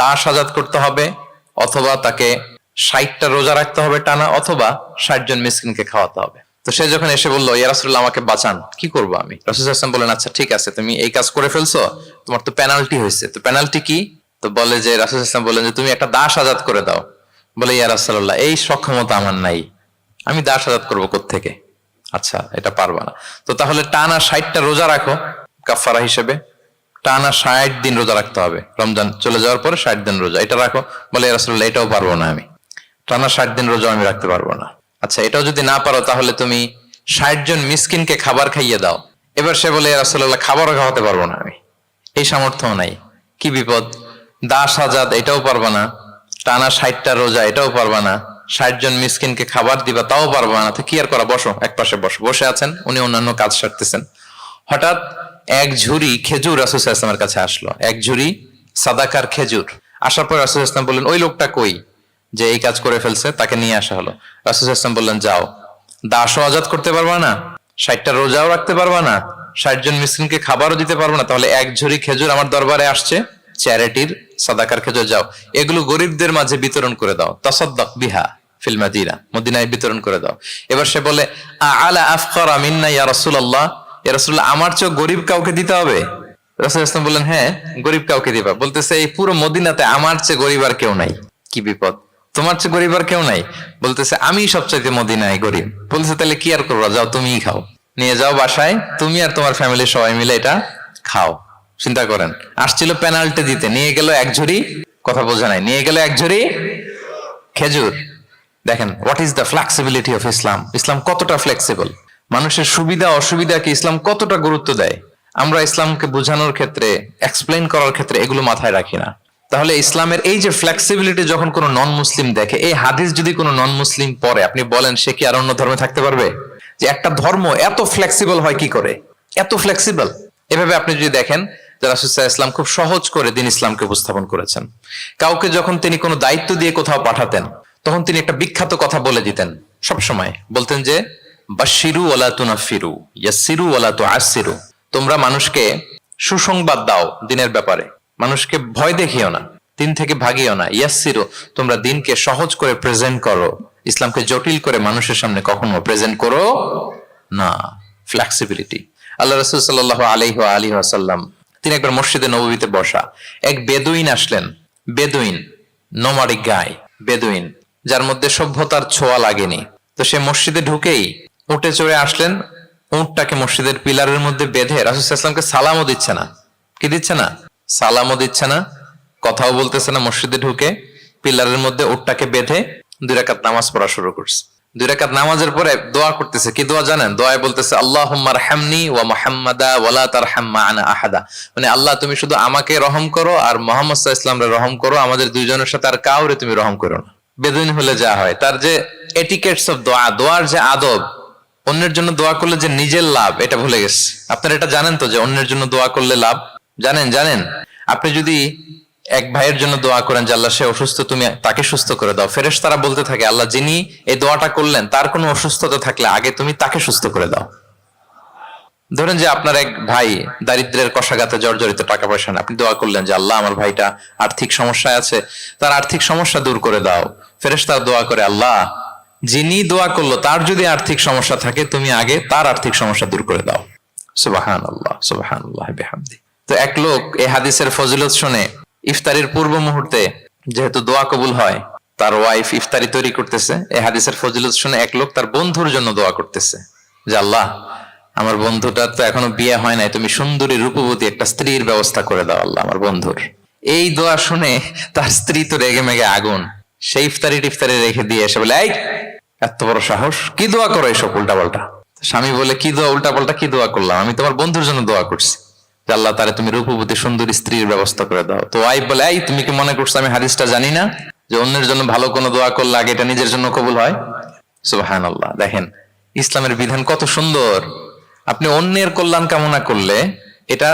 দাস আজাদ করতে হবে, অথবা তাকে 60টা রোজা রাখতে হবে টানা, অথবা 60 জন মিসকিনকে খাওয়াতে হবে। তো সে যখন এসে বললো, ইয়া রাসূলুল্লাহ আমাকে বাঁচান, কি করবো আমি? রাসূল সাল্লাল্লাহু আলাইহি ওয়াসাল্লাম বলেন, আচ্ছা ঠিক আছে, তুমি এই কাজ করে ফেলছো, তোমার তো পেনাল্টি হয়েছে। তো পেনাল্টি কি? তো বলে যে, রাসূল সাল্লাল্লাহু আলাইহি ওয়াসাল্লাম বলেন যে তুমি একটা দাস আজাদ করে দাও। বলে, ইয়া রাসূলুল্লাহ এই সক্ষমতা আমার নাই, আমি দাস আজাদ করবো কোত্থেকে? আচ্ছা এটা পারবা না, তো তাহলে টানা 60টা রোজা রাখো কাফফারা হিসেবে, টানা 60 দিন রোজা রাখতে হবে, রমজান চলে যাওয়ার পরে 60 দিন রোজা এটা রাখো। বলে, ইয়া রাসূলুল্লাহ এটাও পারবো না, আমি টানা 60 দিন রোজা আমি রাখতে পারবো না। আচ্ছা এটাও যদি না পারো, তাহলে তুমি 60 জন মিসকিনকে খাবার খাইয়ে দাও। এবার সে বলে, ইয়া রাসূলুল্লাহ খাবারও খাওয়াতে পারবো না আমি, এই সামর্থ্য নাই। কি বিপদ! দাস আজাদ এটাও পারবা না, টানা 60টা রোজা এটাও পারবা না, 60 জন মিসকিনকে খাবার দিবা তাও পারবা না। তো কি আর করা, বসো, এক পাশে বসো। বসে আছেন, উনি অন্যান্য কাজ সারতেছেন। হঠাৎ এক ঝুড়ি খেজুর রাসূল সাল্লাল্লাহু আলাইহি ওয়াসাল্লামের কাছে আসলো, এক ঝুড়ি সাদাকার খেজুর। আসার পর রাসূল সাল্লাল্লাহু আলাইহি ওয়াসাল্লাম বললেন, ওই লোকটা কই যে এই কাজ করে ফেলছে? তাকে নিয়ে আসা হলো। রাসূল সাল্লাল্লাহু আলাইহি ওয়াসাল্লাম বললেন, যাও, দাসও আজাদ করতে পারবা না, 60টা রোজাও রাখতে পারবা না, 60 জন মিসকিনকে খাবারও দিতে পারবো না, তাহলে এক ঝুড়ি খেজুর আমার দরবারে আসছে, চ্যারিটির সাদাকার খেজুর, যাও এগুলো গরিবদের মাঝে বিতরণ করে দাও, তাসাদ্দাক বিহা ফিল মাদিনা, মদিনায় বিতরণ করে দাও। এবার সে বলে, আলা আফকারা মিন্না ইয়া রাসূলুল্লাহ, ইয়া রাসূলুল্লাহ আমার চেয়ে গরিব কাউকে দিতে হবে? রাসূল সাল্লাল্লাহু আলাইহি ওয়াসাল্লাম বললেন, হ্যাঁ গরিব কাউকে দিবা। বলতেছে, এই পুরো মদিনাতে আমার চেয়ে গরিব আর কেউ নাই। কি বিপদ! তোমার চেয়ে গরিব আর কেউ নাই? বলতেছে, আমি সবচাইতে মদিনায় গরিব। বলতেছে, তাহলে কি আর করবা, যাও তুমিই খাও, নিয়ে যাও বাসায়, তুমি আর তোমার ফ্যামিলির সবাই মিলে এটা খাও। চিন্তা করেন, আসছিল পেনাল্টি দিতে, নিয়ে গেল এক ঝুড়ি, কথা বোঝা নাই, নিয়ে গেল এক ঝুড়ি খেজুর। দেখেন what is the flexibility of Islam, Islam কতটা ফ্লেক্সিবল, মানুষের সুবিধা অসুবিধাকে ইসলাম কতটা গুরুত্ব দেয়। আমরা ইসলামকে বোঝানোর ক্ষেত্রে, এক্সপ্লেইন করার ক্ষেত্রে এগুলো মাথায় রাখি না। তাহলে ইসলামের এই যে ফ্লেক্সিবিলিটি যখন কোনো নন মুসলিম দেখে, এই হাদিস যদি কোনো নন মুসলিম পড়ে, আপনি বলেন সে কি আর অন্য ধর্মে থাকতে পারবে? যে একটা ধর্ম এত ফ্লেক্সিবল হয় কি করে, এত ফ্লেক্সিবল। এভাবে আপনি যদি দেখেন যে রাসূল সাল্লাল্লাহু আলাইহি ওয়াসাল্লাম খুব সহজ করে দিন ইসলামকে উপস্থাপন করেছেন। কাউকে যখন তিনি কোনো দায়িত্ব দিয়ে কোথাও পাঠাতেন, তখন তিনি একটা বিখ্যাত কথা বলে দিতেন, সব সময় বলতেন যে, বাশশিরু ওয়ালা তুনাফিরু, ইয়াসসিরু ওয়ালা তুআসসিরু, তোমরা মানুষকে সুসংবাদ দাও দিনের ব্যাপারে, মানুষকে ভয় দেখিও না, দিন থেকে ভাগিও না। ইয়াসসিরু, তোমরা দিনকে সহজ করে প্রেজেন্ট করো, ইসলামকে জটিল করে মানুষের সামনে কখনো প্রেজেন্ট করো না। ফ্লেক্সিবিলিটি। আল্লাহ রাসূল সাল্লাল্লাহু আলাইহি ওয়া আলিহি ওয়াসাল্লাম তিনি একবার মসজিদে নববীতে বসা, এক বেদুইন আসলেন। বেদুইন, নোমাডিক গায়, বেদুইন যার মধ্যে সভ্যতার ছোঁয়া লাগেনি। তো সে মসজিদে ঢুকেই উঠে চড়ে আসলেন, উটটাকে মসজিদের পিলারের মধ্যে বেঁধে রাসূল সাল্লাল্লাহু আলাইহি ওয়াসাল্লামকে সালামও দিচ্ছে না। কি দিচ্ছে না? সালামও দিচ্ছে না, কথাও বলতেছে না। মসজিদে ঢুকে পিলারের মধ্যে উটটাকে বেঁধে 2 রাকাত নামাজ পড়া শুরু করছে। 2 রাকাত নামাজের পরে দোয়া করতেছে। কি দোয়া জানেন? দোয়ায় বলতেছে আল্লাহুম্মা আরহামনি ওয়া মুহাম্মাদা ওয়া লা তারহাম মা'ানা আহাদা। মানে আল্লাহ তুমি শুধু আমাকে রহম করো আর মুহাম্মদ সাল্লাল্লাহু আলাইহি ওয়াসাল্লামকে রহম করো, আমাদের দুইজনের সাথে আর কাউরে তুমি রহম করো না। বেদুইন হলে যা হয়, তার যে এটিকেটস অফ দোয়া, দোয়ার যে আদব, অন্যের জন্য দোয়া করলে যে নিজের লাভ এটা ভুলে গেছে। আপনারা এটা জানেন তো যে অন্যের জন্য দোয়া করলে লাভ? জানেন? আপনি যদি এক ভাইয়ের জন্য দোয়া করেন যে আল্লাহ সে অসুস্থ, তুমি তাকে সুস্থ করে দাও, ফেরেশতারা বলতে থাকে আল্লাহ যিনি এই দোয়াটা করলেন তার কোনো অসুস্থতা থাকলে আগে তুমি তাকে সুস্থ করে দাও। ধরেন যে আপনার এক ভাই দারিদ্রের কষাঘাতে জর্জরিত, টাকা পয়সা না, আপনি দোয়া করলেন যে আল্লাহ আমার ভাইটা আর্থিক সমস্যায় আছে, তার আর্থিক সমস্যা দূর করে দাও। ফেরেশতারা দোয়া করে আল্লাহ যিনি দোয়া করলো তার যদি আর্থিক সমস্যা থাকে তুমি আগে তার আর্থিক সমস্যা দূর করে দাও। সুবহানাল্লাহ, সুবহানাল্লাহ বিহামদি। তো এক লোক এই হাদিসের ফজিলত শুনে ইফতারির পূর্ব মুহূর্তে, যেহেতু দোয়া কবুল হয়, তার ওয়াইফ ইফতারি তৈরি করতেছে, এই হাদিসের ফজিলত শুনে এক লোক তার বন্ধুর জন্য দোয়া করতেছে যে আল্লাহ আমার বন্ধুটার তো এখনো বিয়ে হয় নাই, তুমি সুন্দরী রূপবতী একটা স্ত্রীর ব্যবস্থা করে দাও আল্লাহ আমার বন্ধুর। এই দোয়া শুনে তার স্ত্রী তো রেগে মেগে আগুন, সেই ইফতারি রেখে দিয়ে এসে বলে, এই এত বড় সাহস, কি দোয়া করো এসব উল্টাপাল্টা? স্বামী বলে, কি দোয়া উল্টাপাল্টা, কি দোয়া করলাম? আমি তোমার বন্ধুর জন্য দোয়া করছি যে আল্লাহ তারে তুমি রূপবতী সুন্দরী স্ত্রীর ব্যবস্থা করে দাও। তো ওয়াইফ বলে, এই তুমি কি মনে করছো আমি হাদিসটা জানি না যে অন্যের জন্য ভালো কোনো দোয়া করলে আগে এটা নিজের জন্য কবুল হয়? সুবহানাল্লাহ। দেখেন ইসলামের বিধান কত সুন্দর। আপনি অন্যের কল্যাণ কামনা করলে এটা,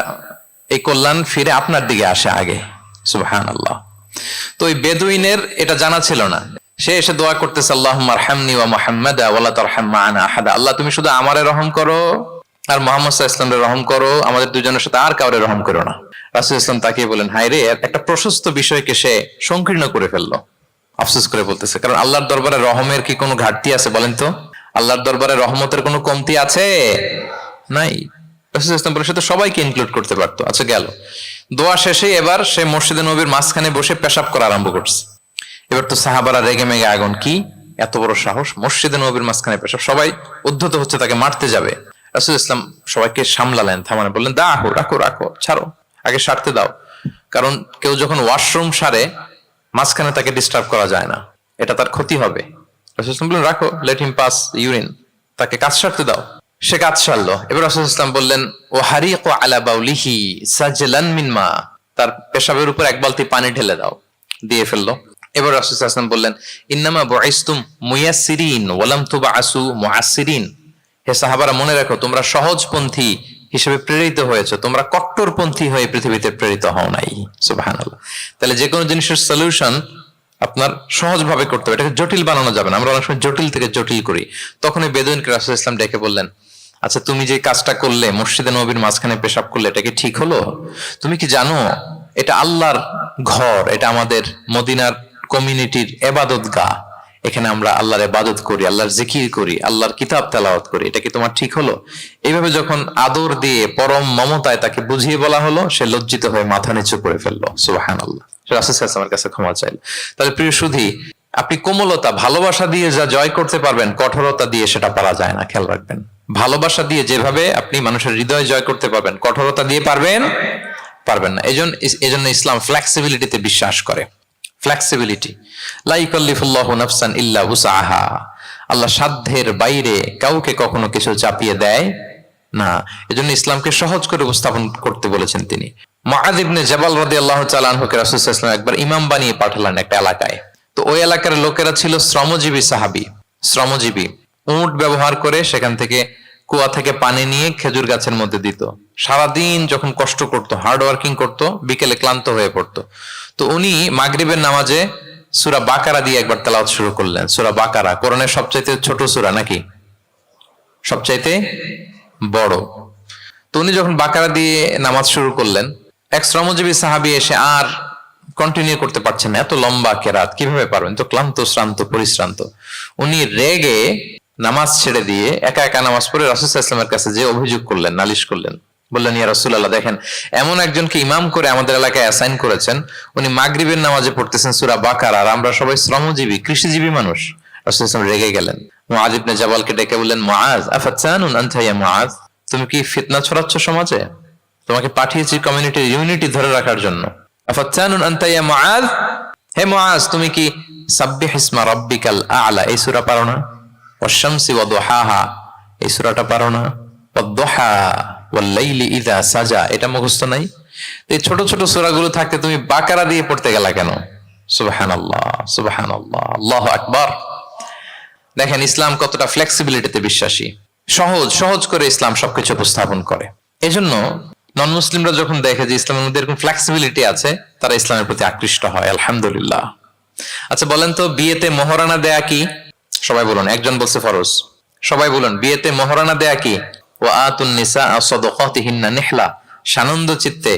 এই কল্যাণ ফিরে আপনার দিকে আসে আগে। সুবহানাল্লাহ। তো ওই বেদুইনের এটা জানা ছিল না, সে এসে দোয়া করতেছে আল্লাহুম্মা আরহামনি ওয়া মুহাম্মাদা ওয়া লা তারহাম মা'ানা আহাদা। আল্লাহ তুমি শুধু আমারে রহম করো আর মুহাম্মদ সাল্লাল্লাহু আলাইহি ওয়াসাল্লামকে রহম করো, আমাদের দুজনের সাথে আর কাউরে রহম করো না। রাসূল ইসলাম তাকিয়ে বলেন, হায় রে, একটা প্রশস্ত বিষয়কে সে সংকীর্ণ করে ফেললো। আফসোস করে বলতেছে, কারণ আল্লাহর দরবারে রহমের কি কোনো ঘাটতি আছে বলেন তো? আল্লাহর দরবারে রহমতের কোনো কমতি আছে? নাই। রাসূল ইসলাম বলে সে তো সবাইকে ইনক্লুড করতে পারতো। আচ্ছা গেল, দোয়া শেষে এবার সে মসজিদে নববীর মাঝখানে বসে পেশাব করা আরম্ভ করছে। এবার তো সাহাবারা রেগে মেগে আগুন, কি এত বড় সাহস, মসজিদে নববীর মাঝখানে পেশাব! সবাই উদ্ধত হচ্ছে, তাকে মারতে যাবে। রাসূল ইসলাম সবাইকে সামলালেন, থামালেন, বললেন দাও, রাখো, ছাড়ো, আগে সারতে দাও। কারণ কেউ যখন ওয়াশরুম সারে মাঝখানে তাকে ডিস্টার্ব করা যায় না, এটা তার ক্ষতি হবে। রাসূল ইসলাম বললেন রাখো, লেট হিম পাস ইউরিন, তাকে কাজ সারতে দাও। সে কাজ সারলো। এবার রাসূল ইসলাম বললেন ও হারিকু আলা বাউলিহি সাজলান মিন মা, তার পেশাবের উপর এক বালতি পানি ঢেলে দাও, দিয়ে ফেললো। এবার রাসূল সাল্লাল্লাহু আলাইহি ওয়াসাল্লাম বললেন ইন্নামা বুইসতুম মুয়াসসিরিন ওয়া লাম তুবআসু মুআসসিরিন। হে সাহাবারা মনে রাখো, তোমরা সহজপন্থী হিসেবে প্রেরিত হয়েছে, তোমরা কট্টরপন্থী হয়ে পৃথিবীতে প্রেরিত হও নাই। সুবহানাল্লাহ। তাহলে যে কোনো জিনিসের সলিউশন আপনার সহজভাবে করতে হবে, এটাকে জটিল বানানো যাবে না। আমরা অনেক সময় জটিল থেকে জটিল করি। তখন এই বেদুইনকে রাসূল ইসলাম ডেকে বললেন, আচ্ছা তুমি যে কাজটা করলে, মসজিদে নববীর মাঝখানে পেশাব করলে, এটা কি ঠিক হলো? তুমি কি জানো এটা আল্লাহর ঘর, এটা আমাদের মদিনার কমিউনিটির ইবাদতগাহ, এখানে আমরা আল্লাহর ইবাদত করি, আল্লাহর জিকির করি, আল্লাহর কিতাব তেলাওয়াত করি, এটা কি তোমার ঠিক হলো? এইভাবে যখন আদর দিয়ে পরম মমতায় তাকে বুঝিয়ে বলা হলো, সে লজ্জিত হয়ে মাথা নিচু করে ফেললো। সুবহানাল্লাহ। রাসূল সাল্লাল্লাহু আলাইহি ওয়াসাল্লামের কাছে ক্ষমা চাইল। তাহলে প্রিয় সুধী, আপনি কোমলতা, ভালোবাসা দিয়ে যা জয় করতে পারবেন, কঠোরতা দিয়ে সেটা পারা যায় না। খেয়াল রাখবেন, ভালোবাসা দিয়ে যেভাবে আপনি মানুষের হৃদয় জয় করতে পারবেন, কঠোরতা দিয়ে পারবেন না। এজন্য ইসলাম ফ্লেক্সিবিলিটিতে বিশ্বাস করে। ফ্লেক্সিবিলিটি, লা ইউকাল্লিফুল্লাহু নাফসান ইল্লা উসআহা। আল্লাহ সাধ্যের বাইরে কাউকে কখনো কিছু চাপিয়ে দেয় না। এজন্য ইসলামকে সহজ করে উপস্থাপন করতে বলেছেন তিনি। মুআয ইবনে জাবাল রাদিয়াল্লাহু তাআলা আনহুকে রাসূল সাল্লাল্লাহু আলাইহি ওয়াসাল্লাম একবার ইমাম বানিয়ে পাঠালেন একটা এলাকায়। তো ওই এলাকার লোকেরা ছিল শ্রমজীবী সাহাবী, শ্রমজীবী। উট ব্যবহার করে সেখান থেকে কুয়া থেকে পানি নিয়ে খেজুর গাছের মধ্যে দিত। সারাদিন যখন কষ্ট করতো, হার্ড ওয়ার্কিং করতো, বিকেলে ক্লান্ত হয়ে পড়তো। তো উনি মাগরিবের নামাজে সূরা বাকারা দিয়ে একবার তেলাওয়াত শুরু করলেন। সূরা বাকারা কোরআনের সবচাইতে ছোট সূরা নাকি সবচাইতে বড়? তো উনি যখন বাকারা দিয়ে নামাজ শুরু করলেন, এক শ্রমজীবী সাহাবী এসে আর কন্টিনিউ করতে পারছেন না, এত লম্বা কেরাত কিভাবে পারবেন, তো ক্লান্ত, শ্রান্ত, পরিশ্রান্ত। উনি রেগে নামাজ ছেড়ে দিয়ে একা একা নামাজ পড়ে রাসূল সাল্লাল্লাহু আলাইহি ওয়াসাল্লামের কাছে যে অভিযোগ করলেন, নালিশ করলেন, বললেন ইয়া রাসূলুল্লাহ, দেখেন এমন একজনকে ইমাম করে আমাদের এলাকায় অ্যাসাইন করেছেন, উনি মাগরিবের নামাজে পড়তেছেন সূরা বাকারা, আর আমরা সবাই শ্রমজীবী কৃষিজীবী মানুষ। রাসূল সাল্লাল্লাহু আলাইহি ওয়াসাল্লাম রেগে গেলেন। মুআয ইবনে জাবালকে ডেকে বললেন, মুআয আফাতানুন আনতা ইয়া মুআয, তুমি কি ফিতনা ছড়াচ্ছ সমাজে? তোমাকে পাঠিয়েছি কমিউনিটির ইউনিটি ধরে রাখার জন্য। আফাতানুন আনতা ইয়া মুআয, হে মুআয তুমি কি সাব্বিহ ইসমা রাব্বিকাল আ'লা এই সূরা পারো না? ওয়াশ-শামসি ওয়া দুহাহা এই সূরাটা পারো না? ওয়াদ-দুহা ওয়াল-লাইলি ইযা সাজা এটা মুখস্থ নাই? এই ছোট ছোট সূরাগুলো থাকতে তুমি বাকারা দিয়ে পড়তে গেলা কেন? সুবহানাল্লাহ, সুবহানাল্লাহ, আল্লাহু আকবার। দেখেন ইসলাম কতটা ফ্লেক্সিবিলিটিতে বিশ্বাসী, সহজ সহজ করে ইসলাম সবকিছু উপস্থাপন করে। এজন্য নন মুসলিমরা যখন দেখে যে ইসলামের মধ্যে এরকম ফ্লেক্সিবিলিটি আছে, তারা ইসলামের প্রতি আকৃষ্ট হয়। আলহামদুলিল্লাহ। আচ্ছা বলেন তো, বিয়েতে মহরানা দেয়া কি? সবাই বলুন। একজন বলছে ফরজ। সবাই বলুন, বিয়েতে মহরানা দেয়া কি? ওয়া আতুন নিসা সাদাকাতিহিন্না নিহলা, সানন্দ চিত্তে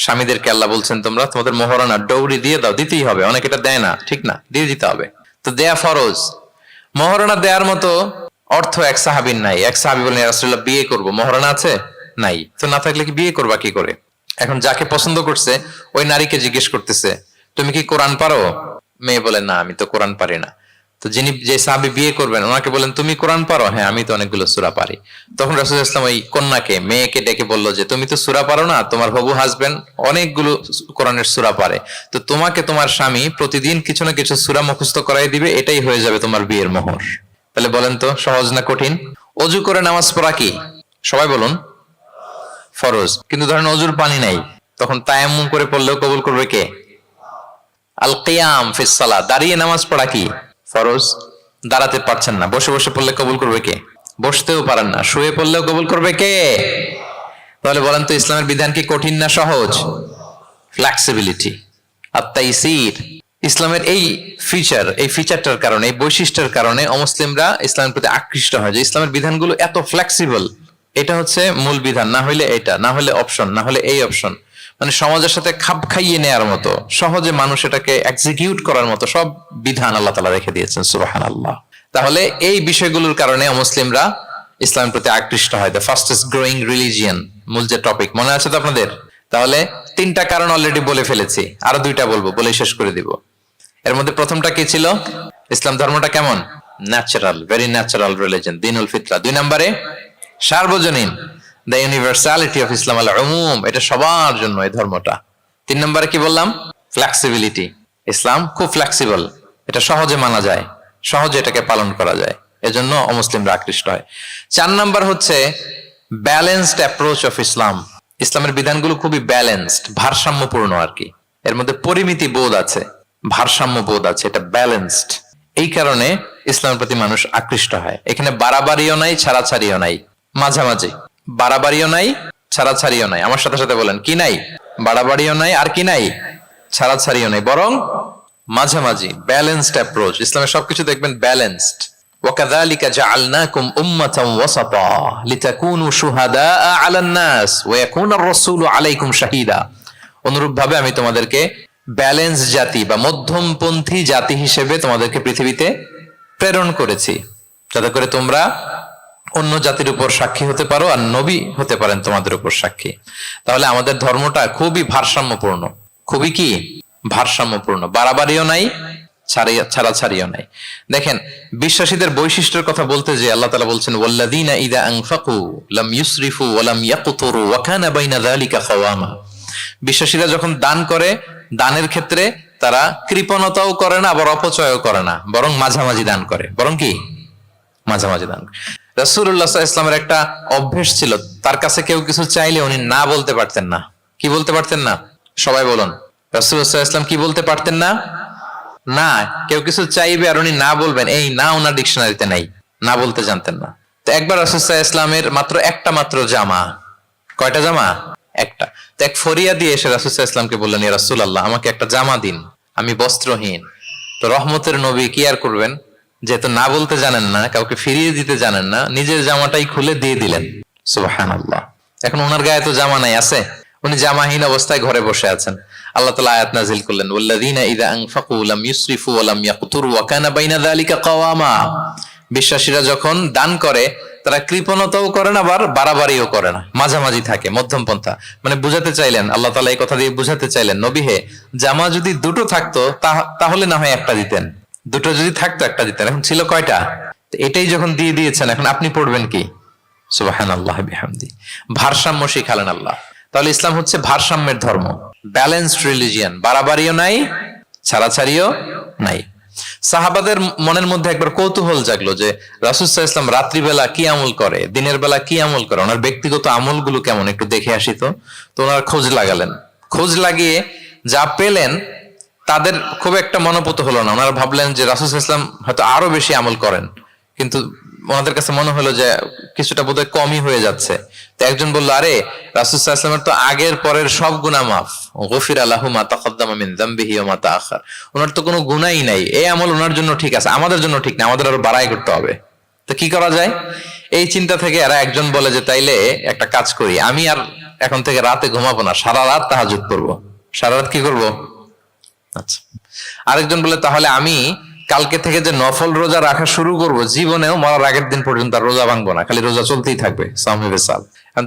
স্বামীদেরকে আল্লাহ বলছেন তোমরা তোমাদের মহরানা ডৌরি দিয়ে দাও, দিতেই হবে। অনেকে এটা দেয় না, ঠিক না, দিয়ে দিতে হবে। তো দেয়া ফরজ। মহরানা দেওয়ার মতো অর্থ এক সাহাবীর নাই। এক সাহাবী বলেন, ইয়া রাসূলুল্লাহ বিয়ে করব, মহরানা আছে? নাই। তো না থাকলে কি বিয়ে করবা কি করে? এখন যাকে পছন্দ করছে ওই নারীকে জিজ্ঞেস করতেছে, তুমি কি কোরআন পারো? মেয়ে বলে, না আমি তো কোরআন পারি না। তো যিনি যে সাহাবী বিয়ে করবেন ওনাকে বলেন, তুমি কোরআন পারো? হ্যাঁ আমি তো অনেকগুলো সূরা পারি। তখন রাসূল সাল্লাল্লাহু আলাইহি ওয়াসাল্লাম ওই কন্যাকে, মেয়েকে ডেকে বলল যে তুমি তো সূরা পারো না, তোমার হবু হাজবেন্ড অনেকগুলো কোরআনের সূরা পারে, তো তোমাকে তোমার স্বামী প্রতিদিন কিছু না কিছু সূরা মুখস্থ করাই দিবে, এটাই হয়ে যাবে তোমার বিয়ের মোহর। তাহলে বলেন তো সহজ না কঠিন? অজু করে নামাজ পড়া কি? সবাই বলুন ফরজ। কিন্তু ধরেন অজুর পানি নাই, তখন তায়াম্মুম করে পড়লেও কবুল করবে কে? আল কিয়াম ফিস সালাহ, দাঁড়িয়ে নামাজ পড়া কি? ফরজ। দাঁড়াতে পারছেন না, বসে বসে পড়লে কবুল করবে কে? বসতেও পারেন না, শুয়ে পড়লেও কবুল করবে কে? তাহলে বলেন তো ইসলামের বিধান কি কঠিন না সহজ? ফ্লেক্সিবিলিটি আর তাইসির। ইসলামের এই ফিচারটার কারণে, এই বৈশিষ্ট্যের কারণে অমুসলিমরা ইসলামের প্রতি আকৃষ্ট হয়, যে ইসলামের বিধানগুলো এত ফ্লেক্সিবল। এটা হচ্ছে মূল বিধান, না হলে এটা, না হলে অপশন, না হলে এই অপশন, মানে সমাজের সাথে খাপ খাইয়ে নেয়ার মতো, সহজে মানুষ এটাকে এক্সিকিউট করার মতো সব বিধান আল্লাহ তাআলা রেখে দিয়েছেন। সুবহানাল্লাহ। তাহলে এই বিষয়গুলোর কারণে মুসলিমরা ইসলামের প্রতি আকৃষ্ট হয়। দ্য ফাস্টেস্ট গ্রোয়িং রিলিজিয়ন, মূল যে টপিক, মনে আছে তো আপনাদের? তাহলে 3টা কারণ অলরেডি বলে ফেলেছি, আরো 2টা বলবো, বলে শেষ করে দিব। এর মধ্যে প্রথমটা কি ছিল? ইসলাম ধর্মটা কেমন? ন্যাচারাল, ভেরি ন্যাচারাল রিলিজিয়ন, দীনুল ফিতরা। 2 নম্বরে সার্বজনীন, দ্য ইউনিভার্সালিটি অফ ইসলাম, আল উমুম, এটা সবার জন্য এই ধর্মটা। 3 নম্বরে কি বললাম? ফ্লেক্সিবিলিটি। ইসলাম খুব ফ্লেক্সিবল, এটা সহজে মানা যায়, সহজে এটাকে পালন করা যায়, এজন্য অমুসলিমরা আকৃষ্ট হয়। 4 নম্বর হচ্ছে ব্যালেন্সড অ্যাপ্রোচ অফ ইসলাম। ইসলামের বিধানগুলো খুবই ব্যালেন্সড, ভারসাম্যপূর্ণ আর কি। এর মধ্যে পরিমিতি বোধ আছে, ভারসাম্য বোধ আছে, এটা ব্যালেন্সড। এই কারণে ইসলামের প্রতি মানুষ আকৃষ্ট হয়। এখানে বাড়াবাড়িও নাই, ছাড়াছাড়িও নাই, মাঝামাঝি। বাড়াবাড়িও নাই, ছাড়াছাড়িও নাই। আমার সাথে সাথে বলেন, কি নাই? বাড়াবাড়িও নাই, আর কি নাই? ছাড়াছাড়িও নাই, বরং মাঝামাঝি, ব্যালেন্সড অ্যাপ্রোচ। ইসলামের সবকিছু দেখবেন ব্যালেন্সড। وكذلك جعلناكم أمة وسطا لتكونوا شهداء على الناس ويكون الرسول عليكم شهيدا। অনুরূপ ভাবে আমি তোমাদেরকে ব্যালেন্স জাতি বা মধ্যমপন্থী জাতি হিসেবে তোমাদেরকে পৃথিবীতে প্রেরণ করেছি, যাতে করে তোমরা অন্য জাতির উপর সাক্ষী হতে পারো, আর নবী হতে পারেন তোমাদের উপর সাক্ষী। তাহলে আমাদের ধর্মটা খুবই ভারসাম্যপূর্ণ, খুবই কি ভারসাম্যপূর্ণ, বাড়াবাড়িও নাই, ছাড়াছাড়িও নাই। দেখেন বিশ্বাসীদের বৈশিষ্ট্যের কথা বলতে যে আল্লাহ তাআলা বলছেন, ওয়াল্লাযীনা ইযা আনফাকু লাম ইউসরিফু ওয়া লাম ইয়াকতুরু ওয়া কানা বাইনা যালিকা কাওয়ামা। বিশ্বাসীরা যখন দান করে, দানের ক্ষেত্রে তারা কৃপণতাও করে না, আবার অপচয়ও করে না, বরং মাঝামাঝি দান করে। বরং কি মাঝামাঝি দান। রাসূলুল্লাহ সাল্লাল্লাহু আলাইহি ওয়াসাল্লামের একটা অভ্যেস ছিল, তার কাছে কেউ কিছু চাইলে উনি না বলতে পারতেন না। কি বলতে পারতেন না? সবাই বলুন। রাসূলুল্লাহ সাল্লাল্লাহু আলাইহি ওয়াসাল্লাম কি বলতে পারতেন না? না। কেউ কিছু চাইবে আর উনি না বলবেন, এই না ওনার ডিকশনারিতে নাই, না বলতে জানতেন না। তো একবার রাসূল সাল্লাল্লাহু আলাইহি ওয়াসাল্লামের মাত্র একটা মাত্র জামা, কয়টা জামা? একটা। তো এক ফরিয়া দিয়ে এসে রাসূল সাল্লাল্লাহু আলাইহি ওয়াসাল্লামকে বললেন, ইয়া রাসূলুল্লাহ আমাকে একটা জামা দিন, আমি বস্ত্রহীন। তো রহমতের নবী কি আর করবেন, যেহেতু না বলতে জানেন না, কাউকে ফিরিয়ে দিতে জানেন না, নিজের জামাটাই খুলে দিয়ে দিলেন। সুবহানাল্লাহ। এখন ওনার গায়ে তো জামা নাই, আছে? উনি জামাহীন অবস্থায় ঘরে বসে আছেন। আল্লাহ তাআলা আয়াত নাযিল করলেন, ওয়াল্লাযীনা ইযা আনফাকু লাম ইউসরিফু ওয়া লাম ইয়াকতুরু ওয়া কানা বাইনা যালিকা কাওয়ামা। বিশ্বাসীরা যখন দান করে তারা কৃপণতাও করে না, আবার বাড়াবাড়িও করে না, মাঝামাঝি থাকে, মধ্যম পন্থা। মানে বুঝাতে চাইলেন, আল্লাহ তাআলা এই কথা দিয়ে বুঝাতে চাইলেন, নবী হে, জামা যদি দুটো থাকতো তাহলে না হয় একটা দিতেন, দুটো যদি থাকতো একটা দিতেন, এখন ছিল কয়টা? এটাই যখন দিয়ে দিয়েছেন, এখন আপনি পড়বেন কি? সুবহানাল্লাহ বিহামদি। ভারসাম্য শিখালেন আল্লাহ। তাহলে ইসলাম হচ্ছে ভারসাম্যের ধর্ম, ব্যালেন্সড রিলিজিয়ান, বাড়াবাড়িও নাই, ছাড়াছাড়িও নাই। সাহাবাদের মনের মধ্যে একবার কৌতূহল জাগলো যে রাসূল সাল্লাল্লাহু আলাইহি ওয়াসাল্লাম রাত্রিবেলা কি আমল করে, দিনের বেলা কি আমল করে, ওনার ব্যক্তিগত আমলগুলো কেমন, একটু দেখে আসি। তো ওনার খোঁজ লাগালেন। খোঁজ লাগিয়ে যা পেলেন তাদের খুব একটা মনোপুত হলো না। ওনারা ভাবলেন যে রাসূল সাল্লাল্লাহু আলাইহি ওয়াসাল্লাম হয়তো আরো বেশি আমল করেন, কিন্তু ওনাদের কাছে মনে হলো যে কিছুটা বোধহয় কমই হয়ে যাচ্ছে। তো একজন বলল, আরে রাসূল সাল্লাল্লাহু আলাইহি ওয়াসাল্লামের তো আগের পরের সব গুনাহ মাফ, গফিরা লাহু মা তাকাদ্দামা মিন যামবিহি ওয়া মা তাআখার, ওনার তো কোনো গুনাহই নাই, এই আমল ওনার জন্য ঠিক আছে, আমাদের জন্য ঠিক না, আমাদের আরো বাড়াই করতে হবে। তো কি করা যায়? এই চিন্তা থেকে এরা একজন বলে যে তাইলে একটা কাজ করি, আমি আর এখন থেকে রাতে ঘুমাবো না, সারা রাত তাহাজ্জুদ করবো। সারা রাত কি করবো? আচ্ছা। আরেকজন বলে তাহলে আমি কালকে থেকে যে নফল রোজা রাখা শুরু করব, জীবনেও মরার আগের দিন পর্যন্ত আর রোজা ভাঙবো না, খালি রোজা চলতেই থাকবে, সাওমে বিসাল।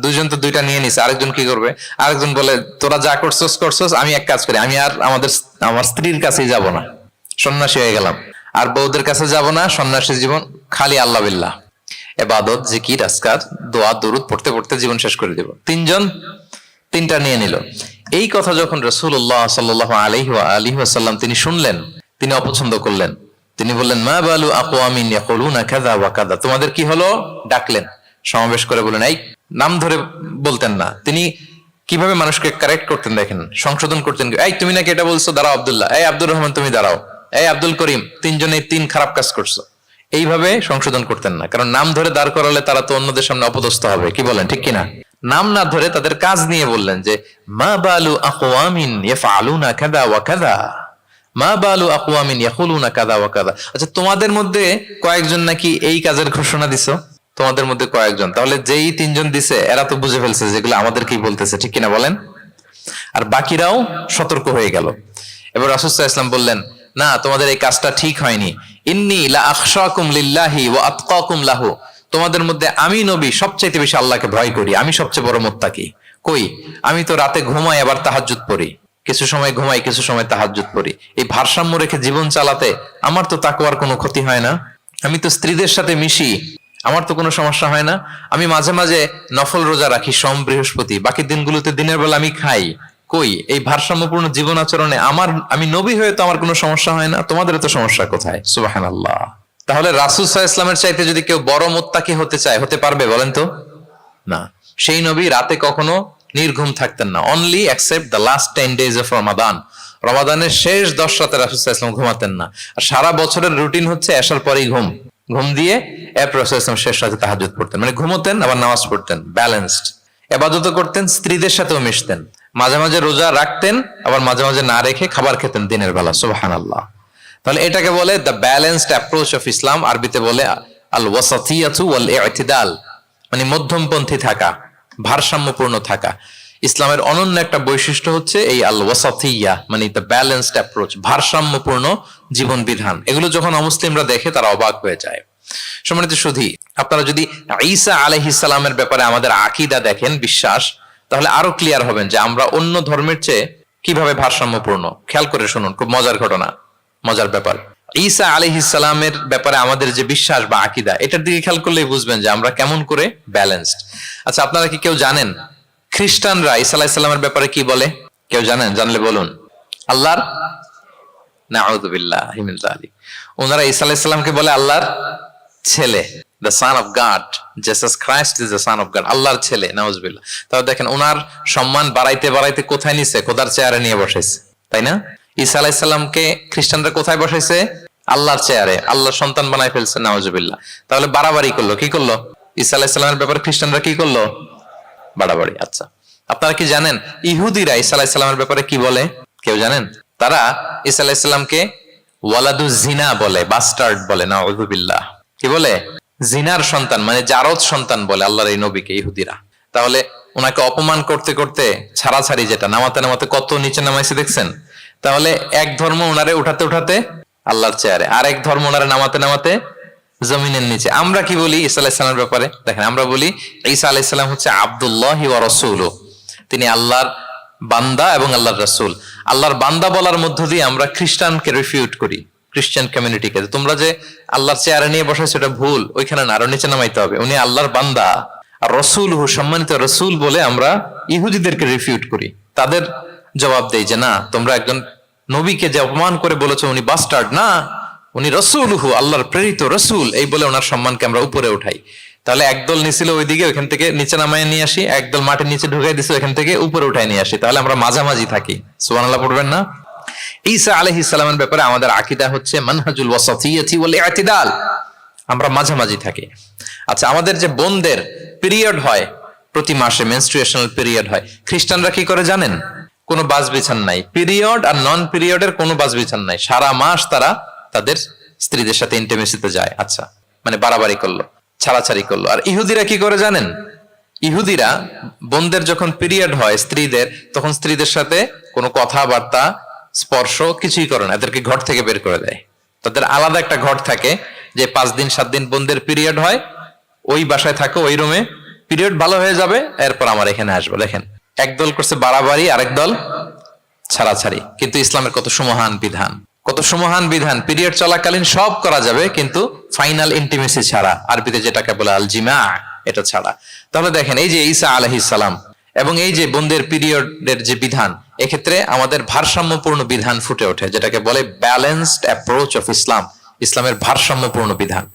দুইজন তো দুইটা নিয়ে নিছে। আরেকজন কি করবে? আরেকজন বলে তোরা যা করছস, আমি এক কাজ করি, আমি আর আমার স্ত্রীর কাছেই যাব না, সন্ন্যাসী হয়ে গেলাম, আর বউদের কাছে যাব না, সন্ন্যাসী জীবন, খালি আল্লাহ বিল্লাহ, ইবাদত, জিকির, আজকার, দোয়া, দুরুদ পড়তে পড়তে জীবন শেষ করে দেব। তিনজন তিনটা নিয়ে নিল। এই কথা যখন রাসূলুল্লাহ সাল্লাল্লাহু আলাইহি ওয়া আলিহি ওয়াসাল্লাম তিনি শুনলেন, তিনি অপছন্দ করলেন। তিনি বললেন, মা বালু আকওয়ামিন ইয়াকুলুনা কাযা ওয়া কাযা, তোমাদের কি হলো? ডাকলেন, সমাবেশ করে বলেন, এই, নাম ধরে বলতেন না। তিনি কিভাবে মানুষকে কারেক্ট করতেন দেখেন, সংশোধন করতেন। এই, তুমি নাকি এটা বলছো, দাঁড়াও আব্দুল্লাহ, এই আব্দুর রহমান তুমি দাঁড়াও, এই আব্দুল করিম, তিনজনে তিন খারাপ কাজ করছো, এইভাবে সংশোধন করতেন না। কারণ নাম ধরে দাঁড় করালে তারা তো অন্যদের সামনে অপদস্থ হবে, কি বলেন, ঠিক কিনা? নাম না ধরে তাদের কাজ নিয়ে বললেন যে মা বালু আকওয়ামিন ইয়াফআলুনা কাযা ওয়া কাযা, মা বালু আকওয়ামিন ইয়াকুলুনা কাযা ওয়া কাযা। আচ্ছা, তোমাদের মধ্যে কয়েকজন নাকি এই কাজের ঘোষণা দিছো, তোমাদের মধ্যে কয়েকজন, তাহলে যেই তিনজন দিছে এরা তো বুঝে ফেলছে যেগুলো আমাদের কি বলতেছে, ঠিক কিনা বলেন? আর বাকিরাও সতর্ক হয়ে গেল। এবার রাসূল সাল্লাল্লাহু আলাইহি ওয়াসাল্লাম বললেন, না, তোমাদের এই কাজটা ঠিক হয়নি। ইন্নী লা আখশাকুম লিল্লাহি ওয়া আতকাকুম লাহু, তোমাদের মধ্যে আমি নবী সবচেয়ে বেশি আল্লাহকে ভয় করি, আমি সবচেয়ে বড় মুত্তাকি। কই, আমি তো রাতে ঘুমাই আবার তাহাজ্জুদ পড়ি, কিছু সময় ঘুমাই কিছু সময় তাহাজ্জুদ পড়ি। এই ভারসাম্য রেখে জীবন চালাতে আমার তো তাকওয়ার কোনো ক্ষতি হয় না, আমি তো স্ত্রীদের সাথে মিশি, আমার তো কোনো সমস্যা হয় না, আমি মাঝে মাঝে নফল রোজা রাখি সোম বৃহস্পতি, বাকি দিনগুলোতে দিনের বেলা আমি খাই। কই, এই ভারসাম্যপূর্ণ জীবন আচরণে আমি নবী হয়ে তো আমার কোনো সমস্যা হয় না, তোমাদের তো সমস্যা কোথায়? সুবহানাল্লাহ। তাহলে রাসূল সাল্লাল্লাহু আলাইহি ওয়াসাল্লামের চাইতে যদি কেউ বড় মুত্তাকি হতে চায়, হতে পারবে বলেন তো? না। সেই নবী রাতে কখনো নির্ঘুম থাকতেন না, only except the last 10 days of Ramadan. রমাদানের শেষ 10 রাতে রাসূল সাল্লাল্লাহু আলাইহি ওয়াসাল্লাম ঘুমাতেন না। আর সারা বছরের রুটিন হচ্ছে এশার পরেই ঘুম দিয়ে এরপর রাসূল সাল্লাল্লাহু আলাইহি ওয়াসাল্লাম শেষ রাতে তাহাজ্জুদ পড়তেন। মানে ঘুমোতেন আবার নামাজ পড়তেন, ব্যালেন্সড। ইবাদত করতেন, স্ত্রীদের সাথেও মিশতেন, মাঝে মাঝে রোজা রাখতেন, আবার মাঝে মাঝে না রেখে খাবার খেতেন দিনের বেলা। সুবহানাল্লাহ। তাহলে এটাকে বলে the balanced approach of Islam, আরবিতে বলে আল ওয়াসাতিয়াতু ওয়াল ইতিদাল, মানে মধ্যমপন্থী থাকা, ভারসাম্যপূর্ণ থাকা। ইসলামের অনন্য একটা বৈশিষ্ট্য হচ্ছে এই আল ওয়াসাতিয়া, মানে দ্য ব্যালেন্সড অ্যাপ্রোচ, ভারসাম্যপূর্ণ জীবন বিধান। এগুলো যখন অমুসলিমরা দেখে তারা অবাক হয়ে যায়। সম্মানিত সুধী, আপনারা যদি ঈসা আলাইহিস সালামের ব্যাপারে আমাদের আকীদা দেখেন, বিশ্বাস, তাহলে আরো ক্লিয়ার হবেন যে আমরা অন্য ধর্মের চেয়ে কিভাবে ভারসাম্যপূর্ণ। খেয়াল করে শুনুন, খুব মজার ঘটনা, মজার ব্যাপার। ঈসা আলাইহিস সালামের ব্যাপারে আমাদের যে বিশ্বাস বা আকীদা, এটার দিকে খেয়াল করলেই বুঝবেন যে আমরা কেমন করে ব্যালেন্সড। আচ্ছা, আপনারা কি কেউ জানেন খ্রিস্টানরা ঈসা আলাইহিস সালামের ব্যাপারে কি বলে? কেউ জানেন? জানলে বলুন। আল্লাহর, নাউযু বিল্লাহি মিন যালিক, ওনারা ঈসা আলাইহিস সালামকে বলে আল্লাহর ছেলে, the son of God, Jesus Christ is the son of God, আল্লাহর ছেলে, নাউযুবিল্লাহ। তাহলে দেখেন ওনার সম্মান বাড়াইতে বাড়াইতে কোথায় নিছে? খোদার চেয়ারে নিয়ে বসাইছে, তাই না? ঈসা আলাইহিস সালামকে খ্রিস্টানরা কোথায় বসাইছে? আল্লাহর চেয়ারে, আল্লাহর সন্তান বানাই ফেলছে, নাউযুবিল্লাহ। তাহলে বাড়াবাড়ি করলো, কি করলো? ঈসা আলাইহিস সালামের ব্যাপারে খ্রিস্টানরা কি করলো? বাড়াবাড়ি। আচ্ছা, আপনারা কি জানেন ইহুদিরা ঈসা আলাইহিস সালামের ব্যাপারে কি বলে? কেউ জানেন? তারা ঈসা আলাইহিস সালামকে ওয়ালাদু জিনা বলে, বাস্টার্ড বলে, নাউযুবিল্লাহ। কি বলে? জিনার সন্তান, মানে জারদ সন্তান বলে আল্লাহর এই নবীকে ইহুদিরা। তাহলে ওনাকে অপমান করতে করতে ছাড়াছাড়ি, যেটা নামাতে নামাতে কত নিচে নামাইছে দেখছেন? তাহলে এক ধর্ম ওনারে উঠাতে উঠাতে আল্লাহর চেয়ারে, আর এক ধর্ম ওনারে নামাতে নামাতে জমিনের নিচে। আমরা কি বলি ঈসা আলাইহিস সালামের ব্যাপারে? দেখেন, আমরা বলি ঈসা আলাইহিস সালাম হচ্ছে আব্দুল্লাহি ওয়া রাসূলুহু, তিনি আল্লাহর বান্দা এবং আল্লাহর রাসূল। আল্লাহর বান্দা বলার মধ্য দিয়ে আমরা খ্রিস্টানকে রিফিউট করি, খ্রিস্টান কমিউনিটিকে। তোমরা যে আল্লাহর চেয়ারে নিয়ে বসাইছো এটা ভুল, ওইখানে না, আরো নিচে নামাইতে হবে। উনি আল্লাহর বান্দা। আর রাসূলুহু, সম্মানিত রাসূল বলে আমরা ইহুদিদেরকে রিফিউট করি, তাদের জবাব দেই যে না, তোমরা একজন নবীকে যে অপমান করে বলেছো উনি বাস্টার্ড, না, উনি রাসূলুহু, আল্লাহর প্রেরিত রাসূল, এই বলে ওনার সম্মানকে আমরা উপরে উঠাই। তাহলে একদল নিছিল ওইদিকে, ওইখান থেকে নিচে নামায় নিয়ে আসি, একদল মাটির নিচে ঢুকাই দিছে, ওইখান থেকে উপরে উঠাই নিয়ে আসি। তাহলে আমরা মাঝামাঝি থাকি। সুবহানাল্লাহ পড়বেন না? ঈসা আলাইহিস সালামের ব্যাপারে আমাদের আকীদা হচ্ছে মানহাজুল ওয়াসাতিয়্যাতি ওয়াল ইতিদাল, আমরা মাঝামাঝি থাকি। আচ্ছা, আমাদের যে বোনদের পিরিয়ড হয় প্রতি মাসে, মেনস্ট্রুয়েশনাল পিরিয়ড হয়, খ্রিস্টানরা কি করে জানেন? কোনো বাজ বিছান নাই, পিরিয়ড আর নন পিরিয়ডের কোনো বাজ বিছান নাই, সারা মাস তারা তাদের স্ত্রীদের সাথে ইন্টিমেসিতে যায়। আচ্ছা, মানে বাড়াবাড়ি করলো, ছাড়াছাড়ি করলো। আর ইহুদিরা কি করে জানেন? ইহুদিরা বোনদের যখন পিরিয়ড হয় স্ত্রীদের, তখন স্ত্রীদের সাথে কোনো কথাবার্তা, স্পর্শ কিছুই করে না, এদেরকে ঘর থেকে বের করে দেয়। তাদের আলাদা একটা ঘর থাকে, যে 5 দিন 7 দিন বোনদের পিরিয়ড হয়, ওই বাসায় থাকো, ওই রুমে, পিরিয়ড ভালো হয়ে যাবে, এরপর আমার এখানে আসবো। দেখেন, একদল করছে বাড়াবাড়ি, আরেক দল ছাড়াছাড়ি। কিন্তু ইসলামের কত সুমহান বিধান, কত সুমহান বিধান! পিরিয়ড চলাকালীন সব করা যাবে, কিন্তু ফাইনাল ইন্টিমেসি ছাড়া, আরবিতে যেটাকে বলে আল জিমা, এটা ছাড়া। তাহলে দেখেন, এই যে ঈসা আলাইহিস সালাম এবং এই যে বোনদের পিরিয়ডের যে বিধান, এক্ষেত্রে আমাদের ভারসাম্যপূর্ণ বিধান ফুটে ওঠে, যেটাকে বলে ব্যালেন্সড অ্যাপ্রোচ অফ ইসলাম, ইসলামের ভারসাম্যপূর্ণ বিধান।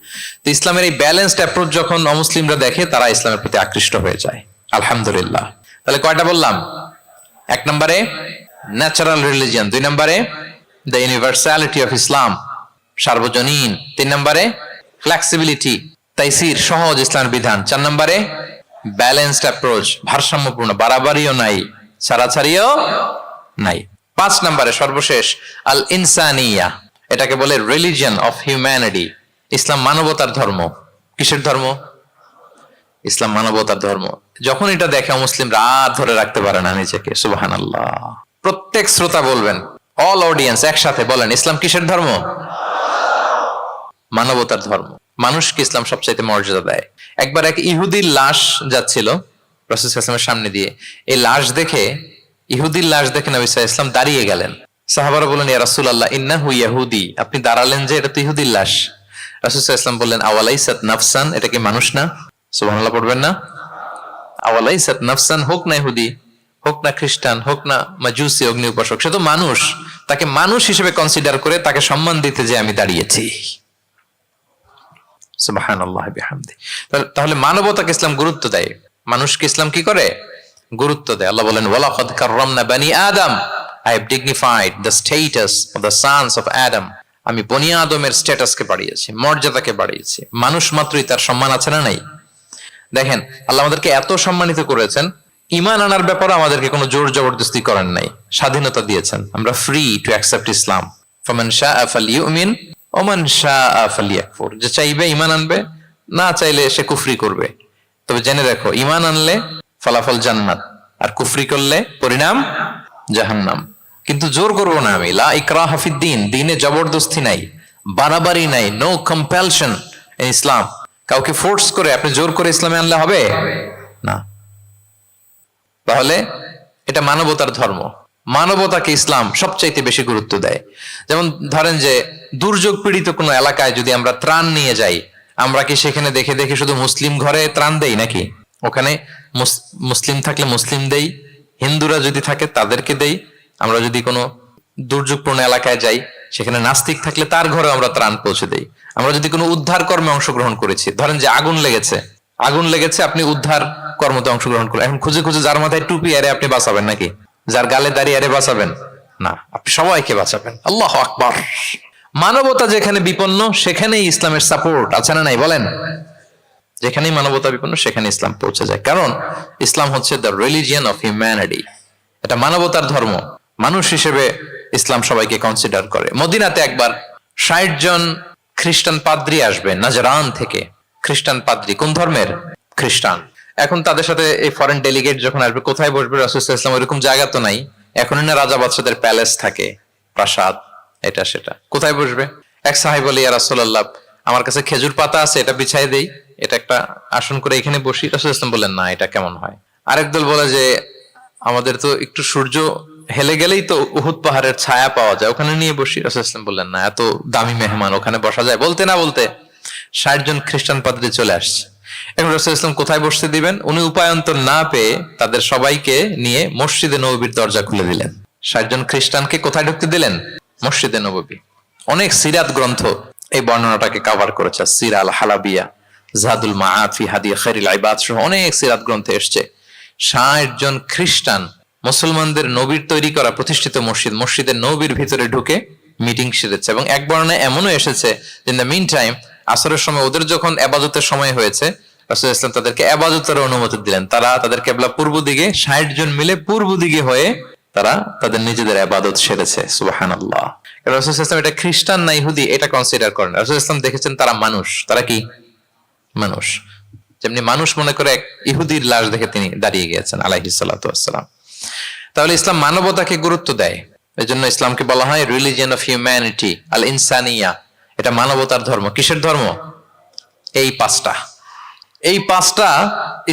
তো ইসলামের এই ব্যালেন্সড অ্যাপ্রোচ যখন অমুসলিমরা দেখে, তারা ইসলামের প্রতি আকৃষ্ট হয়ে যায়। আলহামদুলিল্লাহ। তাহলে কয়টা বললাম? 1 নম্বরে ন্যাচারাল রিলিজিয়ন, 2 নম্বরে দ্য ইউনিভার্সালিটি অফ ইসলাম, সার্বজনীন, 3 নম্বরে ফ্লেক্সিবিলিটি, তাইসির, সহজ ইসলাম বিধান, 4 নম্বরে ব্যালেন্সড অ্যাপ্রোচ, ভারসাম্যপূর্ণ, বাড়াবাড়িও নাই, ছাড়াছাড়িও নাই। 5 নম্বরে সর্বশেষ আল ইনসানিয়া, এটাকে বলে রিলিজিয়ন অফ হিউম্যানিটি। ইসলাম মানবতার ধর্ম। কিসের ধর্ম? ইসলাম মানবতার ধর্ম। যখন এটা দেখে মুসলিমরা আর ধরে রাখতে পারে না নিজেকে। সুবহানাল্লাহ। প্রত্যেক শ্রোতা বলবেন, অল অডিয়েন্স একসাথে বলেন, ইসলাম কিসের ধর্ম? মানবতার ধর্ম। মানুষকে ইসলাম সবচাইতে মর্যাদা দেয়। একবার এক ইহুদির লাশ যাচ্ছিল রাসূল সাল্লাল্লাহু আলাইহি ওয়াসাল্লামের সামনে দিয়ে, এই লাশ দেখে, ইহুদির লাশ দেখে নবী সাল্লাল্লাহু আলাইহি ওয়াসাল্লাম দাঁড়িয়ে গেলেন। সাহাবারা বললেন, ইয়া রাসূলুল্লাহ, ইন্নাহু ইয়াহুদি, আপনি দাঁড়ালেন যে, এটা তো ইহুদির লাশ। রাসূল সাল্লাল্লাহু আলাইহি ওয়াসাল্লাম বললেন, আওয়ালাইসাত নাফসান, এটা কি মানুষ না? সুবহানাল্লাহ পড়বেন না? আওয়ালাইসাত নাফসান, হোক না ইহুদি, হোক না খ্রিস্টান, হোক না মাজুসি, অগ্নি উপাসক, সে তো মানুষ। তাকে মানুষ হিসেবে কনসিডার করে তাকে সম্মান দিতে যে আমি দাঁড়িয়েছি। সুবহানাল্লাহ বিহামদি। তাহলে মানবতাকে ইসলাম গুরুত্ব দেয়, মানুষকে ইসলাম কি করে? গুরুত্ব দেয়। আল্লাহ বলেন, ওয়ালাকাদ কাররামনা বানি আদম, I have dignified the status of the sons of Adam. আমি বনি আদমের স্ট্যাটাসকে বাড়িয়েছি, মর্যাদাকে বাড়িয়েছি। মানুষ মাত্রই তার সম্মান আছে না নাই? দেখেন, আল্লাহ আমাদেরকে এত সম্মানিত করেছেন, ঈমান আনার ব্যাপারে আমাদেরকে কোনো জোর জবরদস্তি করেন নাই, স্বাধীনতা দিয়েছেন। আমরা ফ্রি টু অ্যাকসেপ্ট ইসলাম। ফামান শাআ ফালিউমিন ওয়া মান শাআ ফালিয়াকফুর, যে চাইবে ঈমান আনবে, না চাইলে সে কুফরি করবে। তবে জেনে রাখো, ঈমান আনলে ফলাফল জান্নাত, আর কুফরি করলে পরিণাম জাহান্নাম। কিন্তু জোর করবো না আমি। লা ইকরাহা ফিদ্দীন, দ্বীনে জবরদস্তি নাই, বাড়াবাড়ি নাই, নো কম্পালশন ইন ইসলাম। কাউকে ফোর্স করে আপনি জোর করে ইসলামে আনলে হবে না। তাহলে এটা মানবতার ধর্ম। মানবতাকে ইসলাম সবচাইতে বেশি গুরুত্ব দেয়। যেমন ধরেন যে, দুর্যোগ পীড়িত কোনো এলাকায় যদি আমরা ত্রাণ নিয়ে যাই, আমরা কি সেখানে দেখে দেখে শুধু মুসলিম ঘরে ত্রাণ দেই নাকি? ওখানে মুসলিম থাকলে মুসলিম দেই, হিন্দুরা যদি থাকে তাদেরকে দেই। আমরা যদি কোনো দুর্যোগপূর্ণ এলাকায় যাই, সেখানে নাস্তিক থাকলে তার ঘরে আমরা ত্রাণ পৌঁছে দেই। আমরা যদি কোনো উদ্ধার কর্মে অংশগ্রহণ করেছি, ধরেন যে আগুন লেগেছে, আপনি উদ্ধার কর্মতে অংশগ্রহণ করেন, এখন খুঁজে খুঁজে যার মাথায় টুপি আরে আপনি বাঁচাবেন নাকি? যার গালে দাঁড়িয়ে আরে বাঁচাবেন না, আপনি সবাইকে বাঁচাবেন। আল্লাহু আকবার। মানবতা যেখানে বিপন্ন, সেখানেই ইসলামের সাপোর্ট আছে না নাই বলেন? যেখানেই মানবতা বিপন্ন, সেখানে ইসলাম পৌঁছে যায়। কারণ ইসলাম হচ্ছে দ্য রিলিজিয়ন অফ হিউম্যানিটি। এটা মানবতার ধর্ম। মানুষ হিসেবে ইসলাম সবাইকে কনসিডার করে। মদিনাতে একবার 60 জন খ্রিস্টান পাদ্রী আসবেন নাজরান থেকে। খ্রিস্টান পাদ্রী, কোন ধর্মের? খ্রিস্টান। এখন তাদের সাথে এই ফরেন ডেলিগেট যখন আসবে, কোথায় বসবে? রাসূল সাল্লাল্লাহু আলাইহি ওয়াসাল্লাম, ওইরকম জায়গা তো নাই। এখন না রাজা বাদশাদের প্যালেস থাকে, প্রাসাদ, এটা সেটা, কোথায় বসবে? এক সাহাবী বলে, ইয়া রাসূলুল্লাহ, আমার কাছে খেজুর পাতা আছে, এটা বিছাই দেই, এটা একটা আসন করে এখানে বসি। রাসূল ইসলাম বললেন না, এটা কেমন হয়। আরেক দল বলে যে আমাদের তো একটু সূর্য হেলে গেলেই তো উহুদ পাহাড়ের ছায়া পাওয়া যায়, ওখানে নিয়ে বসি। রাসূল ইসলাম বললেন না, এত দামি মেহমান, ওখানে বসা যায়? বলতে না বলতে 60 জন খ্রিস্টান পাদ্রী চলে আসছে। এখন রাসূল ইসলাম কোথায় বসতে দিবেন, উনি উপায়ন্তর না পেয়ে তাদের সবাইকে নিয়ে মসজিদে নববীর দরজা খুলে দিলেন। 60 জন খ্রিস্টানকে কোথায় ঢুকতে দিলেন? মসজিদে নববী। অনেক সিরাত গ্রন্থ এই বর্ণনাটাকে কভার করেছে, সিরা আল হালাবিয়া, জাদুল মাআদ ফি হাদি খায়রিল ইবাদ সহ অনেক সিরাত গ্রন্থে এসেছে 60 জন খ্রিস্টান মুসলমানদের নবীর তৈরি করা প্রতিষ্ঠিত মসজিদের নবীর ভিতরে ঢুকে মিটিং সেরেছে। এবং এক বর্ণনায় এমনও এসেছে, ইন দ্য মিন টাইম আসরের সময় ওদের যখন ইবাদতের সময় হয়েছে, রাসূল ইসলাম তাদেরকে ইবাদতের অনুমতি দিলেন। তারা তাদের কিবলা পূর্ব দিকে, 60 জন মিলে পূর্ব দিকে হয়ে তারা তাদের নিজেদের ইবাদত সেরেছে। সুবহানাল্লাহ। রাসূল ইসলাম এটা খ্রিস্টান না ইহুদি এটা কনসিডার করেন। রাসূল ইসলাম দেখেছেন তারা মানুষ। তারা কি মানুষ? যেমনি মানুষ মনে করে এক ইহুদির লাশ দেখে তিনি দাঁড়িয়ে গিয়েছেন আলাইহিস সালাতু ওয়াসসালাম। তাহলে ইসলাম মানবতাকে গুরুত্ব দেয়। এজন্য ইসলামকে বলা হয় রিলিজিয়ন অফ হিউম্যানিটি, আল ইনসানিয়া। এটা মানবতার ধর্ম। কিসের ধর্ম? এই পাঁচটা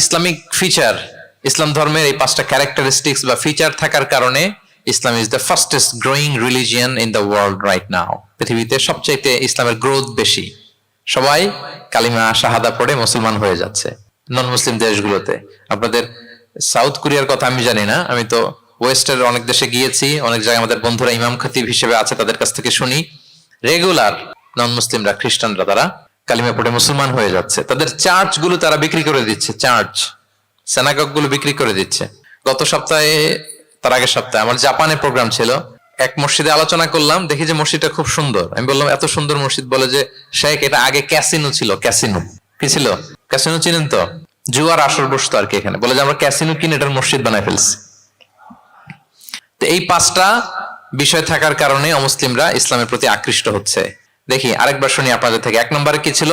ইসলামিক ফিচার, ইসলাম ধর্মের এই 5টা ক্যারেক্টারিস্টিক্স বা ফিচার থাকার কারণে Islam is the fastest growing religion in the world right now. পৃথিবীতে সবচাইতে ইসলামের গ্রোথ বেশি। সবাই কালিমা শাহাদা পড়ে মুসলমান হয়ে যাচ্ছে নন মুসলিম দেশগুলোতে। আপনাদের সাউথ কোরিয়ার কথা আমি জানি না, আমি তো ওয়েস্টের অনেক দেশে গিয়েছি, অনেক জায়গায় আমাদের বন্ধুরা ইমাম খতিব হিসেবে আছে, তাদের কাছ থেকে শুনি রেগুলার নন মুসলিমরা, খ্রিস্টানরা তারা কালিমা পড়ে মুসলমান হয়ে যাচ্ছে। তাদের চার্চ গুলো তারা বিক্রি করে দিচ্ছে, চার্চ সেনাগগ গুলো বিক্রি করে দিচ্ছে। গত সপ্তাহে, তার আগের সপ্তাহে আমার জাপানে প্রোগ্রাম ছিল, এক মসজিদে আলোচনা করলাম, দেখি যে মসজিদটা খুব সুন্দর। আমি বললাম এত সুন্দর মসজিদ, বলে যে শেখ এটা আগে ক্যাসিনো ছিল। ক্যাসিনো কি ছিল? ক্যাসিনো চিনেন তো? জুয়ার আসর বসতো আর কি এখানে। বলে যে আমরা ক্যাসিনো কিনে এটার মসজিদ বানায় ফেলছি। তো এই 5টা বিষয় থাকার কারণে অমুসলিমরা ইসলামের প্রতি আকৃষ্ট হচ্ছে। দেখি আরেকবার শুনি আপনাদের থেকে। 1 নম্বরে কি ছিল?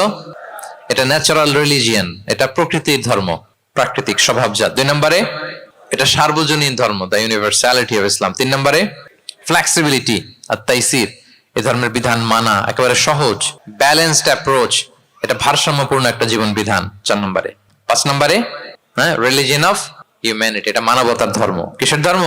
এটা ন্যাচারাল রিলিজিয়ান, এটা প্রকৃতির ধর্ম, প্রাকৃতিক স্বভাবজাত। 2 নম্বরে এটা সার্বজনীন ধর্ম, দ্য ইউনিভার্সালিটি অফ ইসলাম। 3 নম্বরে ফ্লেক্সিবিলিটি আর তাইসির, এই ধর্মের বিধান মানা একেবারে সহজ, ব্যালেন্সড অ্যাপ্রোচ, এটা ভারসাম্যপূর্ণ একটা জীবন বিধান। 4 নম্বরে। 5 নম্বরে রিলিজিয়ন অফ হিউম্যানিটি, এটা মানবতার ধর্ম। কিসের ধর্ম?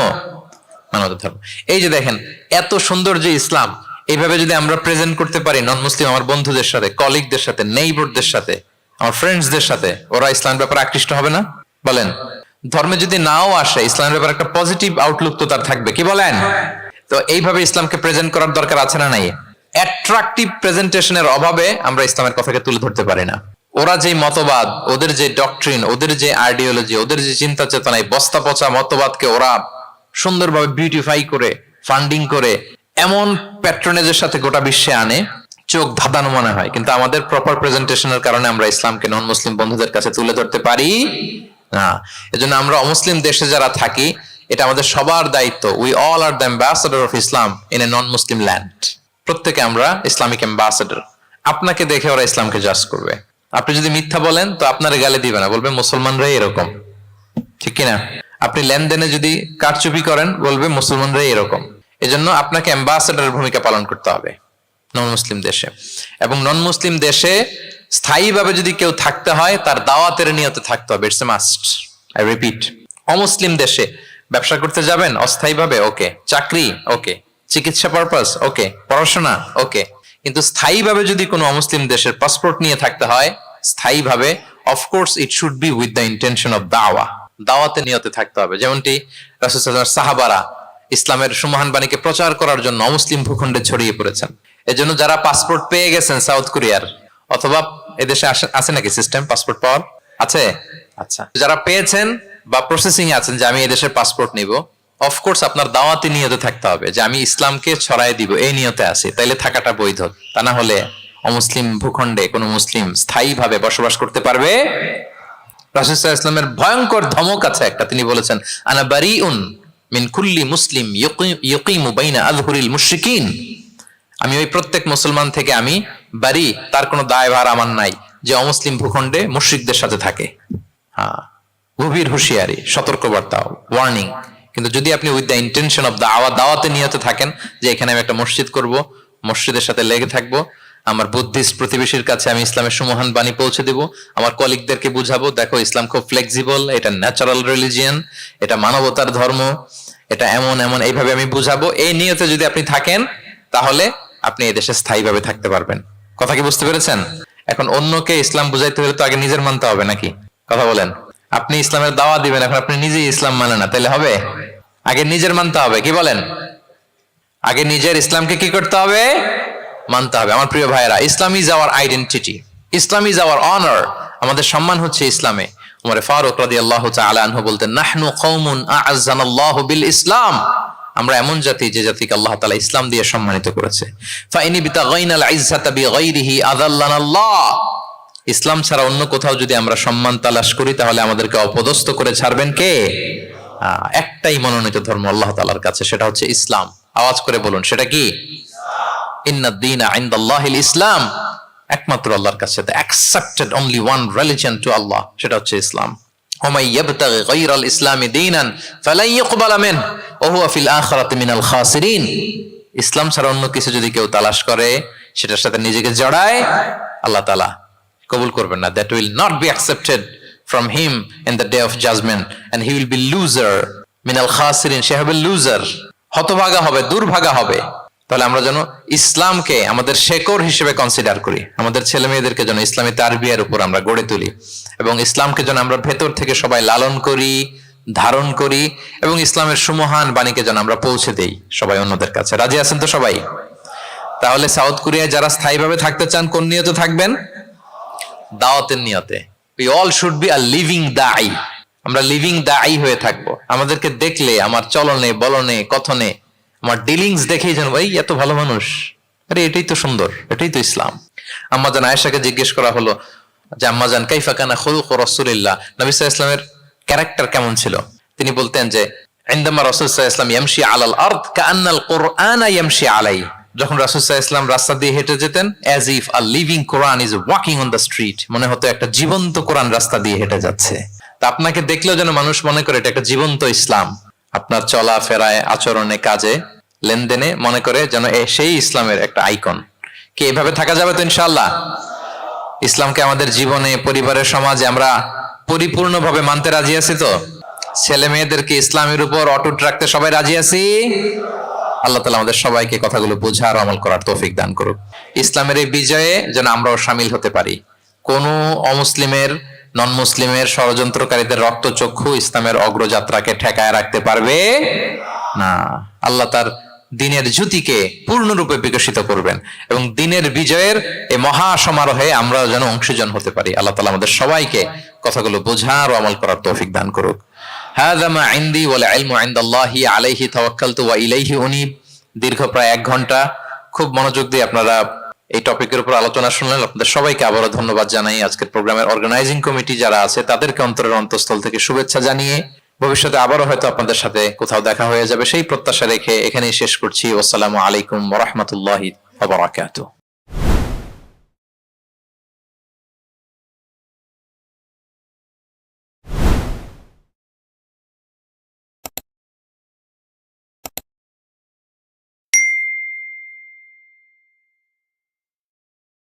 মানবতার ধর্ম। এই যে দেখেন এত সুন্দর যে ইসলাম, এইভাবে যদি আমরা প্রেজেন্ট করতে পারি নন মুসলিম আমার বন্ধুদের সাথে, কলিগদের সাথে, নেইবরদের সাথে, আমার ফ্রেন্ডসদের সাথে, ওরা ইসলামের ব্যাপারে আকৃষ্ট হবে না? বলেন। ধর্মে যদি নাও আসে, ইসলামের ব্যাপারে একটা পজিটিভ আউটলুক তো তার থাকবে, কি বলেন? তো এইভাবে ইসলামকে প্রেজেন্ট করার দরকার আছে না নাই? অ্যাট্রাকটিভ প্রেজেন্টেশনের অভাবে আমরা ইসলামের কথাকে তুলে ধরতে পারি না। ওরা যে মতবাদ, ওদের যে ডক্ট্রিন, ওদের যে আইডিওলজি, ওদের যে চিন্তা চেতনা, এই বস্তা পচা মতবাদকে ওরা সুন্দরভাবে বিউটিফাই করে, ফান্ডিং করে, এমন প্যাট্রনেজের সাথে গোটা বিশ্বে আনে, চোখ ধাঁধানো মনে হয়। কিন্তু আমাদের প্রপার প্রেজেন্টেশনের কারণে আমরা ইসলামকে নন মুসলিম বন্ধুদের কাছে তুলে ধরতে পারি না। এজন্য আমরা অমুসলিম দেশে যারা থাকি, এটা আমাদের সবার দায়িত্ব। We all are the ambassador of Islam in a non Muslim land. প্রত্যেকে আমরা ইসলামিক অ্যাম্বাসেডর। আপনাকে দেখে ওরা ইসলামকে জাজ করবে। আপনি যদি মিথ্যা বলেন তো আপনার গালে দিবে না, বলবে মুসলমানরাই এরকম, ঠিক কিনা? আপনি লেনদেনে যদি কারচুপি করেন, বলবে মুসলমানরাই এরকম। এজন্য আপনাকে অ্যাম্বাসেডরের ভূমিকা পালন করতে হবে নন মুসলিম দেশে। এবং নন মুসলিম দেশে স্থায়ীভাবে যদি কেউ থাকতে হয়, তার দাওয়াতের নিয়তে থাকতে হবে। It's a must, I repeat. অমুসলিম দেশে ব্যবসা করতে যাবেন অস্থায়ীভাবে, ওকে। চাকরি, ওকে। চিকিৎসা পারপাস, ওকে। পড়াশোনা, ওকে। কিন্তু স্থায়ীভাবে যদি কোনো অমুসলিম দেশের পাসপোর্ট নিয়ে থাকতে হয়, স্থায়ীভাবে, of course it should be with the intention of দাওয়া, দাওয়াতে নিয়তে থাকতে হবে। যেমনটি রাসূল সাল্লাল্লাহু আলাইহি ওয়াসাল্লাম সাহাবারা ইসলামের সুমহান বাণীকে প্রচার করার জন্য অমুসলিম ভূখণ্ডে ছড়িয়ে পড়েছেন। এজন্য যারা পাসপোর্ট পেয়ে গেছেন সাউথ কোরিয়ার, অথবা এদেশে আছে নাকি সিস্টেম পাসপোর্ট পাওয়ার? আছে? আচ্ছা, যারা পেয়েছেন বা প্রসেসিং এ আছেন যে আমি এই দেশের পাসপোর্ট নিব, অফকোর্স আপনার দাওয়াতি নিয়তে থাকতে হবে যে আমি ইসলামকে ছড়াই দিব, এই নিয়তে আছি, তাইলে থাকাটা বৈধ। তা না হলে অমুসলিম ভূখণ্ডে কোনো মুসলিম স্থায়ীভাবে বসবাস করতে পারবে? রাসূল সাল্লাল্লাহু আলাইহি ওয়াসাল্লামের ভয়ঙ্কর ধমক আছে একটা, তিনি বলেছেন আনা বারিউন মিন কুল্লি মুসলিম ইয়াকিমু বাইনা আযহুরিল মুশরিকিন। আমি ওই প্রত্যেক মুসলমান থেকে আমি বারি, তার কোনো দায়ভার আমার নাই যে অমুসলিম ভূখণ্ডে মুশরিকদের সাথে থাকে। হ্যাঁ, গভীর হুঁশিয়ারি, সতর্কবার্তা, ওয়ার্নিং। কিন্তু যদি আপনি উইথ দ্য ইন্টেনশন অফ দাওয়াতে নিয়তে থাকেন যে এখানে আমি একটা মসজিদ করব, মসজিদের সাথে লেগে থাকবো, আমার বুদ্ধিস্ট প্রতিবেশীর কাছে আমি ইসলামের সুমহান বাণী পৌঁছে দেব, আমার কলিগদেরকে বুঝাবো দেখো ইসলাম খুব ফ্লেক্সিবল, এটা ন্যাচারাল রিলিজিয়ান, এটা মানবতার ধর্ম, এটা এমন এমন, এইভাবে আমি বুঝাবো। এই নিয়তে যদি আপনি থাকেন তাহলে আপনি এই দেশে স্থায়ীভাবে থাকতে পারবেন। কথা কি বুঝতে পেরেছেন? এখন অন্যকে ইসলাম বুঝাইতে হলে তো আগে নিজের মানতে হবে নাকি? কথা বলেন। আপনি ইসলামের দাওয়া দিবেন, এখন আপনি নিজেই ইসলাম মানে না, তাহলে হবে? আগে নিজের মানতে হবে, কি বলেন? আগে নিজের ইসলামকে কি করতে হবে? মানতে হবে। আমার প্রিয় ভাইয়েরা, Islam is our identity, Islam is our honour. আমাদের সম্মান হচ্ছে ইসলামে। উমর ফারুক রাদিয়াল্লাহু তাআলা আনহু বলতেন, নাহনু কওমুন আ'আজ্জানাল্লাহু বিল ইসলাম, আমরা এমন জাতি যে জাতিকে আল্লাহ তাআলা ইসলাম দিয়ে সম্মানিত করেছে। ফাইনি বিতাগাইনাল ইজ্জাতা বিগাইরিহি আযাল্লানাল্লাহ, ইসলাম ছাড়া অন্য কোথাও যদি আমরা সম্মান তালাশ করি তাহলে আমাদেরকে অপদস্থ করে ছাড়বেন কে? একটাই মনোনীত ধর্ম আল্লাহ তাআলার কাছে, সেটা হচ্ছে ইসলাম। আওয়াজ করে বলুন, সেটা কি? ইন্নাদ দীনা ইনদাল্লাহিল ইসলাম, একমাত্র আল্লাহর কাছে the accepted only one religion to Allah, সেটা হচ্ছে ইসলাম। ওমাই ইয়াবতাগি গায়রাল ইসলামি দীনান ফালাই ইউকবালা মিনহু ওয়া হুয়া ফিল আখিরাতি মিনাল খাসিরিন, ইসলাম ছাড়া অন্য কিছু যদি কেউ তালাশ করে, সেটার সাথে নিজেকে জড়ায়, আল্লাহ তাআলা কবুল করবেন না। that will not be accepted from him in the day of judgment and he will be loser মিনাল খাসিরিন, সে হবে লুজার, হতভাগা হবে, দুর্ভাগা হবে। তাহলে আমরা যেন ইসলামকে আমাদের শেকড় হিসেবে কনসিডার করি, আমাদের ছেলে মেয়েদেরকে যেন ইসলামী তারবিয়ার উপর আমরা গড়ে তুলি, এবং ইসলামকে যেন আমরা ভেতর থেকে সবাই লালন করি, ধারণ করি, এবং ইসলামের সুমহান বাণীকে যেন আমরা পৌঁছে দেই সবাই অন্যদের কাছে। রাজি আছেন তো সবাই? তাহলে সাউথ কোরিয়ায় যারা স্থায়ীভাবে থাকতে চান কোন নিয়তে থাকবেন? দাওয়াতের নিয়তে। we all should be a living দাঈ, আমরা লিভিং দাঈ হয়ে থাকবো। আমাদেরকে দেখলে আমার চলনে বলনে কথনে আমার ডিলিংস দেখেই জানবো এই এত ভালো মানুষ, আরে এটাই তো সুন্দর, এটাই তো ইসলাম। আম্মাজান আয়েশাকে জিজ্ঞেস করা হলো যে আম্মাজান কাইফা কানা খুলুক রাসূলিল্লাহ, নবী সাল্লাল্লাহু আলাইহি ওয়াসাল্লামের ক্যারেক্টার কেমন ছিল? তিনি বলতেন যে ইনদামা রাসূল সাল্লাল্লাহু আলাইহি ওয়াসাল্লাম ইয়ামশি আলাল আরদ কাআন্নাল কুরআনা ইয়ামশি আলাইহি, যখন রাসূল সাল্লাল্লাহু আলাইহি ওয়াসাল্লাম রাস্তা দিয়ে হেঁটে যেতেন as if a living Quran is walking on the street, মনে হতো একটা জীবন্ত কোরআন রাস্তা দিয়ে হেঁটে যাচ্ছে। তা আপনাকে দেখলেও যেন মানুষ মনে করে এটা একটা জীবন্ত ইসলাম, আপনার চলা ফেরায় আচরণে কাজে লেনদেনে মনে করে যেন সেই ইসলামের একটা আইকন। কি এভাবে থাকা যাবে তো ইনশাআল্লাহ? ইসলামকে আমাদের জীবনে, পরিবারের, সমাজে আমরা পরিপূর্ণভাবে মানতে রাজি আছি তো? ছেলে মেয়েদেরকে ইসলামের উপর অটুট রাখতে সবাই রাজি আছি? আল্লাহ তাআলা আমাদের সবাইকে কথাগুলো বোঝার আমল করার তৌফিক দান করুক। ইসলামের এই বিজয়ে যেন আমরাও শামিল হতে পারি। কোন অমুসলিমের, নন মুসলিমের, ষড়যন্ত্রকারীদের রক্তচক্ষু ইসলামের অগ্রযাত্রাকে ঠেকায় রাখতে পারবে না। আল্লাহ তার দিনের জ্যোতিকে পূর্ণরূপে বিকশিত করবেন এবং দিনের বিজয়ের এই মহা সমারোহে আমরা যেন অংশীজন হতে পারি। আল্লাহ তাআলা আমাদের সবাইকে কথাগুলো বোঝার ও আমল করার তৌফিক দান করুক। হাযা মা ইনদি ওয়াল ইলমু ইনদাল্লাহি আলাইহি তাওয়াক্কালতু ওয়া ইলাইহি উনীব। দীর্ঘ প্রায় 1 ঘন্টা খুব মনোযোগ দিয়ে আপনারা এই টপিকের উপর আলোচনা শুনলেন। আপনাদের সবাইকে আবারও ধন্যবাদ জানাই। আজকের প্রোগ্রামের অর্গানাইজিং কমিটি যারা আছে তাদেরকে অন্তরের অন্তঃস্থল থেকে শুভেচ্ছা জানিয়ে ভবিষ্যতে আবারও হয়তো আপনাদের সাথে কোথাও দেখা হয়ে যাবে সেই প্রত্যাশা রেখে এখানেই শেষ করছি। আসসালামু আলাইকুম ওয়া রাহমাতুল্লাহি ওয়া বারাকাতুহু।